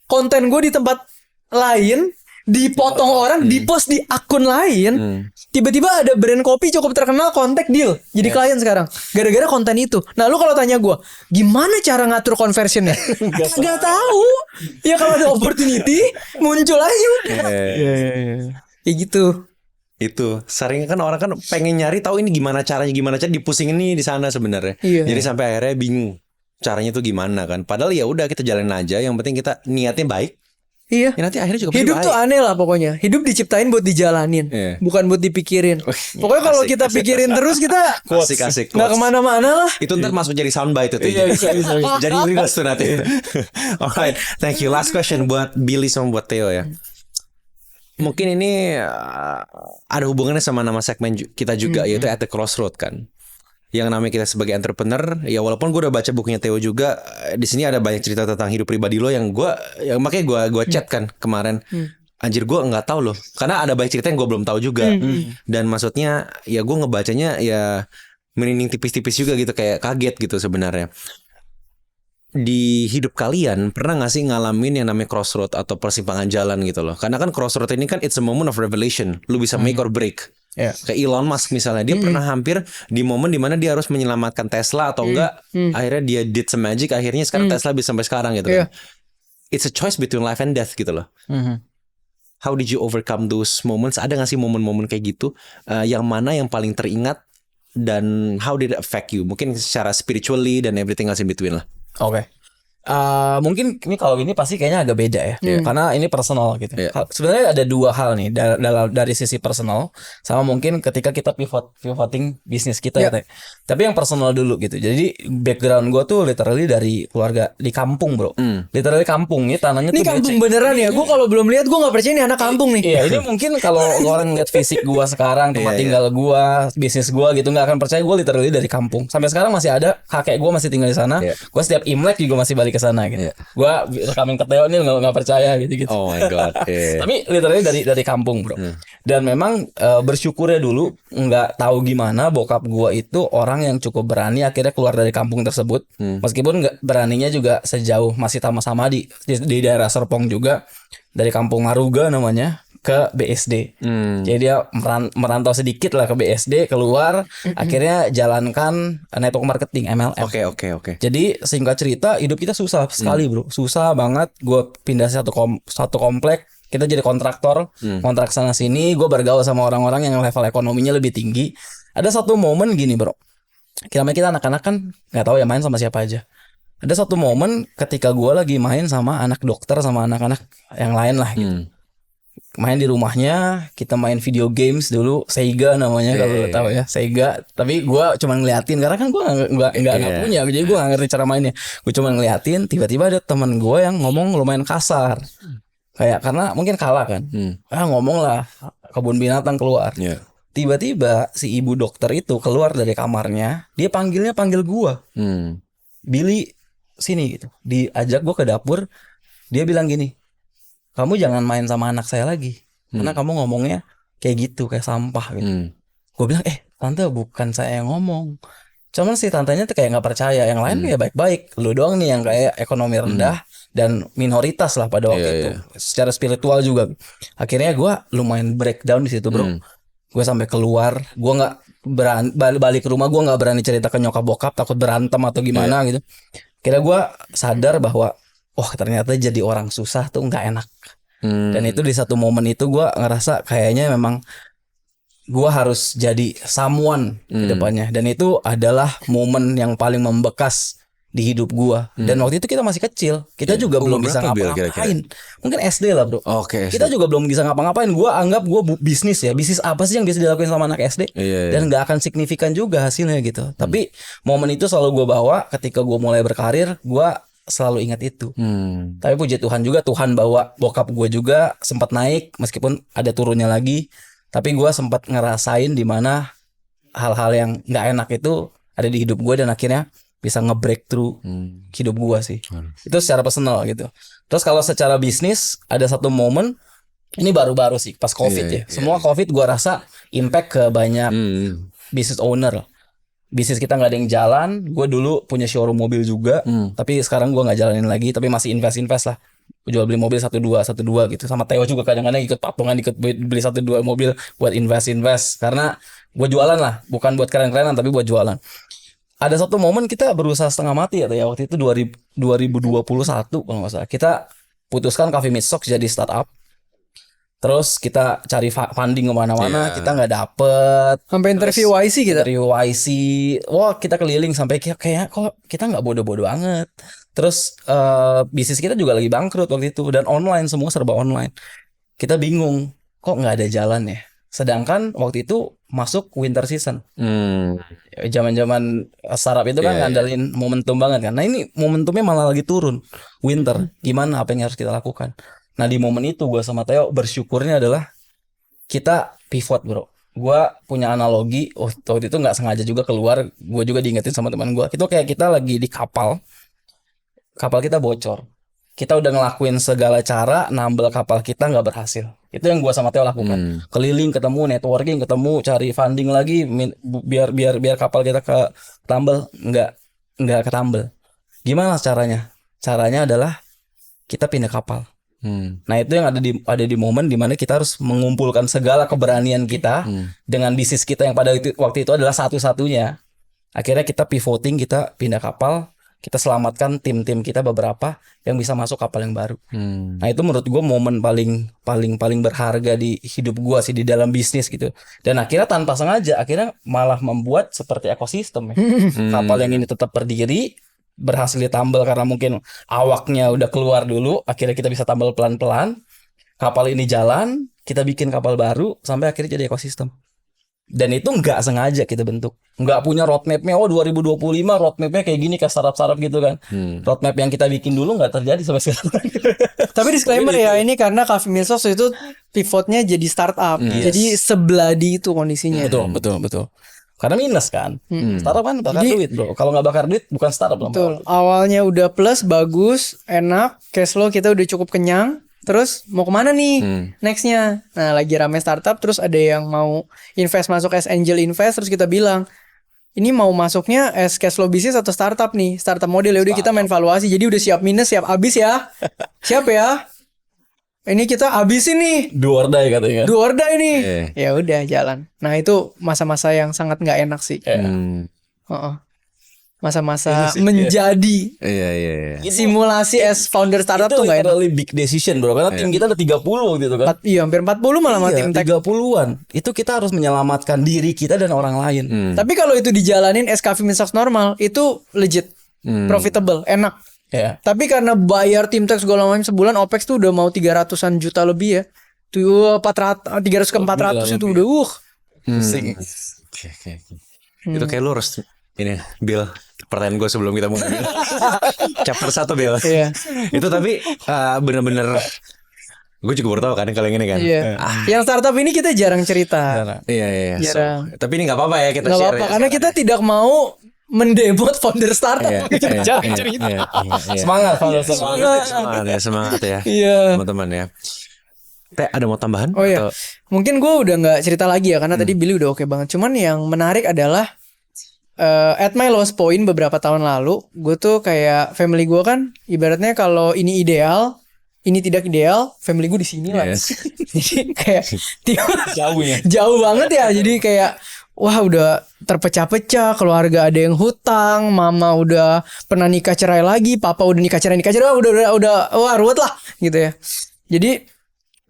Konten gue di tempat lain dipotong orang, dipost di akun lain. Tiba-tiba ada brand kopi cukup terkenal kontak deal jadi klien sekarang gara-gara konten itu. Nah lu kalau tanya gue gimana cara ngatur conversionnya, nggak tahu. Ya kalau ada opportunity muncul aja udah. Kayak gitu. Itu sering kan orang kan pengen nyari tahu ini gimana caranya dipusingin nih di sana sebenarnya. Jadi sampai akhirnya bingung caranya tuh gimana kan. Padahal ya udah kita jalanin aja, yang penting kita niatnya baik. Iya. Ya nanti akhirnya juga hidup tuh aneh lah pokoknya. Hidup diciptain buat dijalanin, bukan buat dipikirin. Pokoknya kalau kita pikirin terus kita asik nggak kemana-mana lah. Itu ntar masuk jadi soundbite itu. Bisa. Jadi reels tuh nanti. Alright, thank you. Last question buat Billy sama buat Theo ya. Mungkin ini ada hubungannya sama nama segmen kita juga, yaitu At the Crossroad kan. Yang namanya kita sebagai entrepreneur, ya walaupun gue udah baca bukunya Theo juga, di sini ada banyak cerita tentang hidup pribadi lo yang makanya gue chat kan kemarin. Anjir gue nggak tahu loh, karena ada banyak cerita yang gue belum tahu juga. Dan maksudnya ya gue ngebacanya ya merinding tipis-tipis juga gitu, kayak kaget gitu sebenarnya. Di hidup kalian pernah gak sih ngalamin yang namanya crossroad atau persimpangan jalan gitu loh? Karena kan crossroad ini kan it's a moment of revelation. Lu bisa make or break. Kayak Elon Musk misalnya, dia pernah hampir di momen dimana dia harus menyelamatkan Tesla atau enggak, akhirnya dia did some magic, akhirnya sekarang Tesla bisa sampai sekarang gitu kan. It's a choice between life and death gitu loh. How did you overcome those moments? Ada gak sih momen-momen kayak gitu? Yang mana yang paling teringat dan how did it affect you? Mungkin secara spiritually dan everything else in between lah. Oke. Mungkin ini kalau ini pasti kayaknya agak beda ya, karena ini personal gitu. Sebenarnya ada dua hal nih dari sisi personal, sama mungkin ketika kita pivoting bisnis kita ya. Tapi yang personal dulu gitu. Jadi background gue tuh literally dari keluarga di kampung bro. Literally kampung nih, tanahnya ini tuh kampung beneran ya. Gue kalau belum lihat gue nggak percaya ini anak kampung nih. Iya, ini mungkin kalau orang lihat fisik gue sekarang, tempat tinggal gue, bisnis gue gitu, nggak akan percaya gue literally dari kampung. Sampai sekarang masih ada kakek gue masih tinggal di sana. Gue setiap Imlek juga masih balik ke sana gitu. Gua rekamin ke Theo ini nggak percaya gitu. Oh my god. Tapi literally dari kampung bro. Dan memang bersyukurnya dulu nggak tahu gimana bokap gua itu orang yang cukup berani akhirnya keluar dari kampung tersebut. Meskipun nggak beraninya juga sejauh masih sama-sama di daerah Serpong juga, dari kampung Aruga namanya ke BSD. Jadi dia merantau sedikit lah ke BSD, keluar, akhirnya jalankan network marketing MLM. Oke. Jadi singkat cerita hidup kita susah sekali bro, susah banget. Gue pindah satu komplek, kita jadi kontraktor, kontrak sana sini. Gue bergaul sama orang-orang yang level ekonominya lebih tinggi. Ada satu momen gini bro, kita anak-anak kan nggak tahu ya main sama siapa aja. Ada satu momen ketika gue lagi main sama anak dokter sama anak-anak yang lain lah gitu. Main di rumahnya, kita main video games dulu, Sega namanya kalau lo tahu ya, Sega. Tapi gue cuma ngeliatin karena kan gue nggak punya, jadi gue nggak ngerti cara mainnya. Gue cuma ngeliatin, tiba-tiba ada teman gue yang ngomong lumayan kasar, kayak karena mungkin kalah kan, ngomong lah kebun binatang keluar. Tiba-tiba si ibu dokter itu keluar dari kamarnya, dia panggil gue, Billy sini gitu, diajak gue ke dapur, dia bilang gini, kamu jangan main sama anak saya lagi, karena kamu ngomongnya kayak gitu, kayak sampah gitu. Gue bilang, tante bukan saya yang ngomong, Cuman si tantenya tuh kayak nggak percaya, yang lain ya baik-baik, lu doang nih yang kayak ekonomi rendah dan minoritas lah pada waktu itu, secara spiritual juga. Akhirnya gue lumayan breakdown di situ bro. Gue sampai keluar, gue nggak berani balik ke rumah, gue nggak berani cerita ke nyokap bokap, takut berantem atau gimana gitu. Akhirnya gue sadar bahwa ternyata jadi orang susah tuh nggak enak. Dan itu di satu momen itu gue ngerasa kayaknya memang gue harus jadi someone ke depannya. Dan itu adalah momen yang paling membekas di hidup gue. Dan waktu itu kita masih kecil, kita juga belum bisa ngapa-ngapain. Mungkin SD lah bro. Kita juga belum bisa ngapa-ngapain. Gue anggap gue bisnis ya. Bisnis apa sih yang bisa dilakuin sama anak SD? Dan gak akan signifikan juga hasilnya gitu. Tapi momen itu selalu gue bawa ketika gue mulai berkarir. Gue selalu ingat itu. Tapi puji Tuhan juga, Tuhan bawa bokap gue juga sempat naik meskipun ada turunnya lagi. Tapi gue sempat ngerasain di mana hal-hal yang nggak enak itu ada di hidup gue dan akhirnya bisa nge-breakthrough hidup gue sih. Itu secara personal gitu. Terus kalau secara bisnis ada satu momen, ini baru-baru sih pas COVID ya. Semua COVID gue rasa impact ke banyak business owner. Bisnis kita nggak ada yang jalan. Gue dulu punya showroom mobil juga, tapi sekarang gue nggak jalanin lagi. Tapi masih invest lah. Jual beli mobil 1-2 gitu. Sama Theo juga kadang-kadang ikut patungan, ikut beli 1-2 mobil buat invest karena gue jualan lah, bukan buat keren-kerenan tapi buat jualan. Ada satu momen kita berusaha setengah mati ya waktu itu 2021 kalau nggak salah. Kita putuskan Coffee Meets Socks jadi startup. Terus kita cari funding kemana-mana, kita nggak dapet. Sampai interview YC kita. Interview YC, kita keliling sampai kayak kok kita nggak bodoh-bodoh banget. Terus bisnis kita juga lagi bangkrut waktu itu dan online, semua serba online. Kita bingung, kok nggak ada jalan ya. Sedangkan waktu itu masuk winter season. Zaman-zaman startup itu kan ngandalin momentum banget kan. Nah ini momentumnya malah lagi turun. Winter, gimana apa yang harus kita lakukan? Nah di momen itu gue sama Theo bersyukurnya adalah kita pivot bro. Gue punya analogi, waktu itu nggak sengaja juga keluar. Gue juga diingetin sama teman gue. Itu kayak kita lagi di kapal kita bocor. Kita udah ngelakuin segala cara, nambel kapal kita nggak berhasil. Itu yang gue sama Theo lakukan. Keliling, ketemu, networking, ketemu, cari funding lagi, biar kapal kita ketambel, nggak ketambel. Gimana caranya? Caranya adalah kita pindah kapal. Nah itu yang ada di momen dimana kita harus mengumpulkan segala keberanian kita dengan bisnis kita yang pada waktu itu adalah satu-satunya. Akhirnya kita pivoting, kita pindah kapal. Kita selamatkan tim-tim kita beberapa yang bisa masuk kapal yang baru. Nah itu menurut gue momen paling berharga di hidup gue sih di dalam bisnis gitu. Dan akhirnya tanpa sengaja akhirnya malah membuat seperti ekosistem ya. Kapal yang ini tetap berdiri, berhasil ditambal karena mungkin awaknya udah keluar dulu. Akhirnya kita bisa tambal pelan-pelan. Kapal ini jalan, kita bikin kapal baru sampai akhirnya jadi ekosistem. Dan itu nggak sengaja kita bentuk, nggak punya roadmapnya. 2025 roadmapnya kayak gini kayak startup gitu kan. Roadmap yang kita bikin dulu nggak terjadi sampai sekarang. Tapi disclaimer ya, ini karena Coffee Meets Socks itu pivotnya jadi startup, jadi sebeladi itu kondisinya. Betul. Karena minus kan. Startup kan bakar duit bro. Kalau nggak bakar duit bukan startup. Betul. Awalnya udah plus, bagus, enak, cash flow kita udah cukup kenyang. Terus mau kemana nih nextnya? Nah lagi rame startup, terus ada yang mau invest masuk as angel invest. Terus kita bilang, ini mau masuknya as cash flow bisnis atau startup nih? Startup model, ya udah kita main valuasi. Jadi udah siap minus, siap habis ya. Siap ya. Ini kita habisin nih. Do or die katanya. Do or die nih. Ya udah jalan. Nah itu masa-masa yang sangat nggak enak sih. Masa-masa menjadi simulasi as founder startup tuh nggak enak. Itu big decision bro, karena tim kita ada 30 gitu kan. Iya hampir 40 malah sama tim tech. 30-an. Itu kita harus menyelamatkan diri kita dan orang lain. Tapi kalau itu dijalanin as Coffee Meets Socks normal, itu legit profitable, enak. Tapi karena bayar tim tech segala macam sebulan OPEX tuh udah mau 300-an juta lebih ya. Tuh 300 ke 400 itu udah pusing. Itu kayak lu harus ini Bill, pertanyaan gue sebelum kita mulai. Chapter 1 Bill. Itu tapi bener-bener gue juga baru tahu kan kalau yang ini kan. Yang startup ini kita jarang cerita. Iya. Jarang. Tapi ini nggak apa-apa ya kita nggak share. Apa-apa, karena kita tidak mau mendemot founder startup. Semangat ya. Teman-teman ya. Teh ada mau tambahan? Oh iya. Mungkin gue udah nggak cerita lagi ya karena tadi Billy udah oke banget. Cuman yang menarik adalah at my lowest point beberapa tahun lalu, gue tuh kayak family gue kan ibaratnya kalau ini ideal, ini tidak ideal, family gue di sini lah. Yes. Jadi kayak Jauh ya. jauh banget ya. Jadi kayak wah udah terpecah-pecah, keluarga ada yang hutang, mama udah pernah nikah cerai lagi, papa udah nikah cerai, udah wah ruwet lah gitu ya. Jadi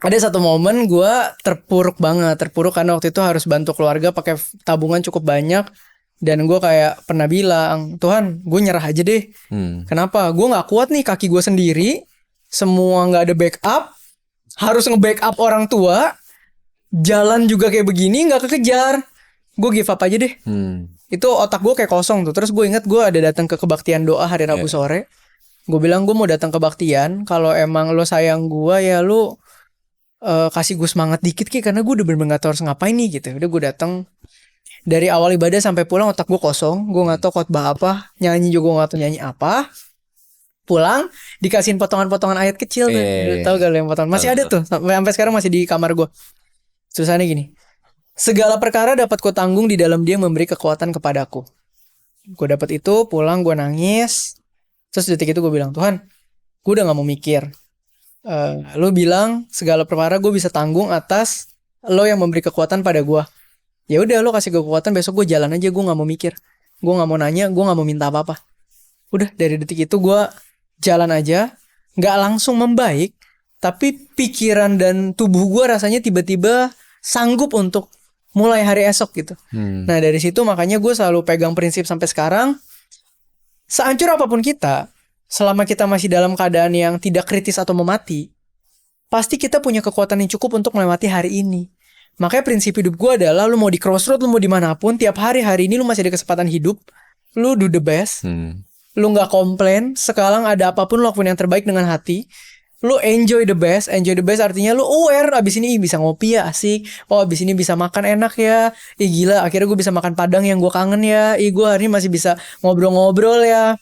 ada satu momen gue terpuruk karena waktu itu harus bantu keluarga pakai tabungan cukup banyak. Dan gue kayak pernah bilang, Tuhan gue nyerah aja deh. Kenapa? Gue gak kuat nih kaki gue sendiri. Semua gak ada backup. Harus nge-backup orang tua. Jalan juga kayak begini gak kekejar. Gue give up aja deh. Itu otak gue kayak kosong tuh. Terus gue inget gue ada datang ke kebaktian doa hari Rabu sore. Gue bilang gue mau datang kebaktian. Kalau emang lo sayang gue ya lo kasih gue semangat dikit karena gue udah bener-bener gak tahu harus ngapain nih gitu. Udah gue datang. Dari awal ibadah sampai pulang otak gue kosong. Gue gak tahu khotbah apa. Nyanyi juga gue gak tahu nyanyi apa. Pulang dikasihin potongan-potongan ayat kecil. Tahu gak lo yang potongan? Masih ada tuh. Sampai sekarang masih di kamar gue. Tulisannya gini. Segala perkara dapat ku tanggung di dalam Dia memberi kekuatan kepadaku. Gue dapat itu, pulang gue nangis. Terus detik itu gue bilang, Tuhan, gue udah gak mau mikir. Lo bilang segala perkara gue bisa tanggung atas lo yang memberi kekuatan pada gue. Ya udah lo kasih kekuatan, besok gue jalan aja, gue nggak mau mikir, gue nggak mau nanya, gue nggak mau minta apa-apa. Udah dari detik itu gue jalan aja, nggak langsung membaik, tapi pikiran dan tubuh gue rasanya tiba-tiba sanggup untuk mulai hari esok gitu. Nah dari situ makanya gue selalu pegang prinsip sampai sekarang, sehancur apapun kita, selama kita masih dalam keadaan yang tidak kritis atau memati, pasti kita punya kekuatan yang cukup untuk melewati hari ini. Makanya prinsip hidup gue adalah lu mau di crossroad, lu mau dimanapun, tiap hari ini lu masih ada kesempatan hidup, lu do the best, lu gak komplain, sekarang ada apapun lu lakuin yang terbaik dengan hati, lu enjoy the best artinya lu aware, abis ini bisa ngopi ya asik, oh abis ini bisa makan enak ya, gila akhirnya gue bisa makan padang yang gue kangen ya, gue hari ini masih bisa ngobrol-ngobrol ya.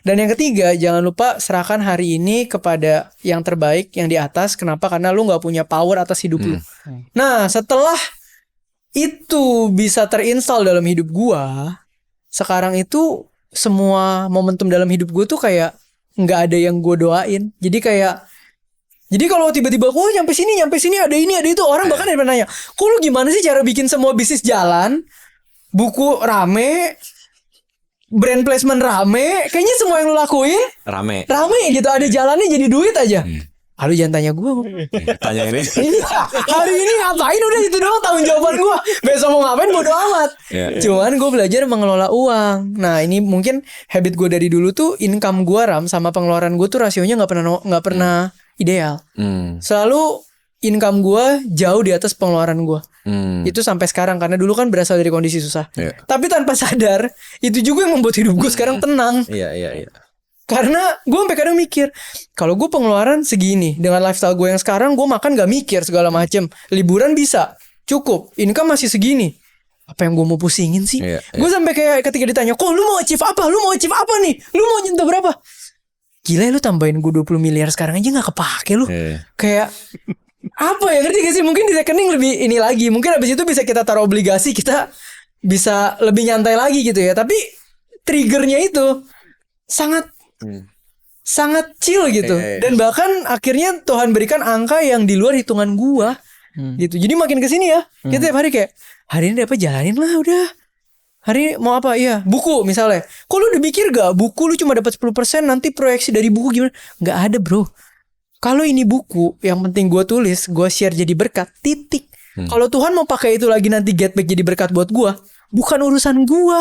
Dan yang ketiga, jangan lupa serahkan hari ini kepada yang terbaik, yang di atas. Kenapa? Karena lu gak punya power atas hidup lu. Nah, setelah itu bisa terinstall dalam hidup gua, sekarang itu semua momentum dalam hidup gua tuh kayak gak ada yang gua doain. Jadi kalau tiba-tiba nyampe sini ada ini ada itu, orang bahkan ada nanya, kok lu gimana sih cara bikin semua bisnis jalan, buku rame, brand placement rame, kayaknya semua yang lu lakuin rame gitu, ada jalannya jadi duit aja. Aduh jangan tanya gue. Tanya ini. Hari ini ngapain, udah itu doang tanggung jawaban gue. Besok mau ngapain bodo amat. Cuman gue belajar mengelola uang. Nah ini mungkin habit gue dari dulu tuh, income gue sama pengeluaran gue tuh rasionya nggak pernah ideal. Selalu income gue jauh di atas pengeluaran gue. Itu sampai sekarang, karena dulu kan berasal dari kondisi susah. Tapi tanpa sadar itu juga yang membuat hidup gue sekarang tenang. Iya. Karena gue sampai kadang mikir, kalau gue pengeluaran segini dengan lifestyle gue yang sekarang, gue makan gak mikir segala macem, liburan bisa cukup, income masih segini, apa yang gue mau pusingin sih? Gue sampai kayak ketika ditanya, kok lu mau achieve apa? Lu mau achieve apa nih? Lu mau nyentuh berapa? Gila lu tambahin gue 20 miliar sekarang aja gak kepake lu. Kayak apa ya, ngerti gak sih? Mungkin di rekening lebih ini lagi, mungkin abis itu bisa kita taruh obligasi, kita bisa lebih nyantai lagi gitu ya. Tapi triggernya itu sangat chill gitu. Dan bahkan akhirnya Tuhan berikan angka yang di luar hitungan gua gitu. Jadi makin kesini ya, kita tiap hari kayak, hari ini dapat jalanin lah udah. Hari mau apa? Iya, buku misalnya. Kok lu udah mikir gak buku lu cuma dapat 10%, nanti proyeksi dari buku gimana? Gak ada bro. Kalau ini buku, yang penting gue tulis, gue share jadi berkat, titik. Kalau Tuhan mau pakai itu lagi nanti get back jadi berkat buat gue, bukan urusan gue,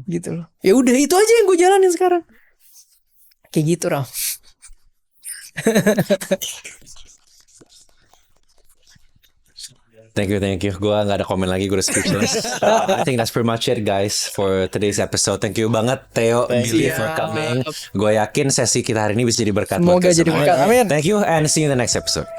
gitu loh. Ya udah itu aja yang gue jalanin sekarang. Kayak gitu Ram. Thank you. Gue gak ada komen lagi, gue udah speechless. I think that's pretty much it guys for today's episode. Thank you banget Theo, Billy for coming. Gue yakin sesi kita hari ini bisa jadi berkat. Semoga jadi berkat. Amin. Thank you and see you in the next episode.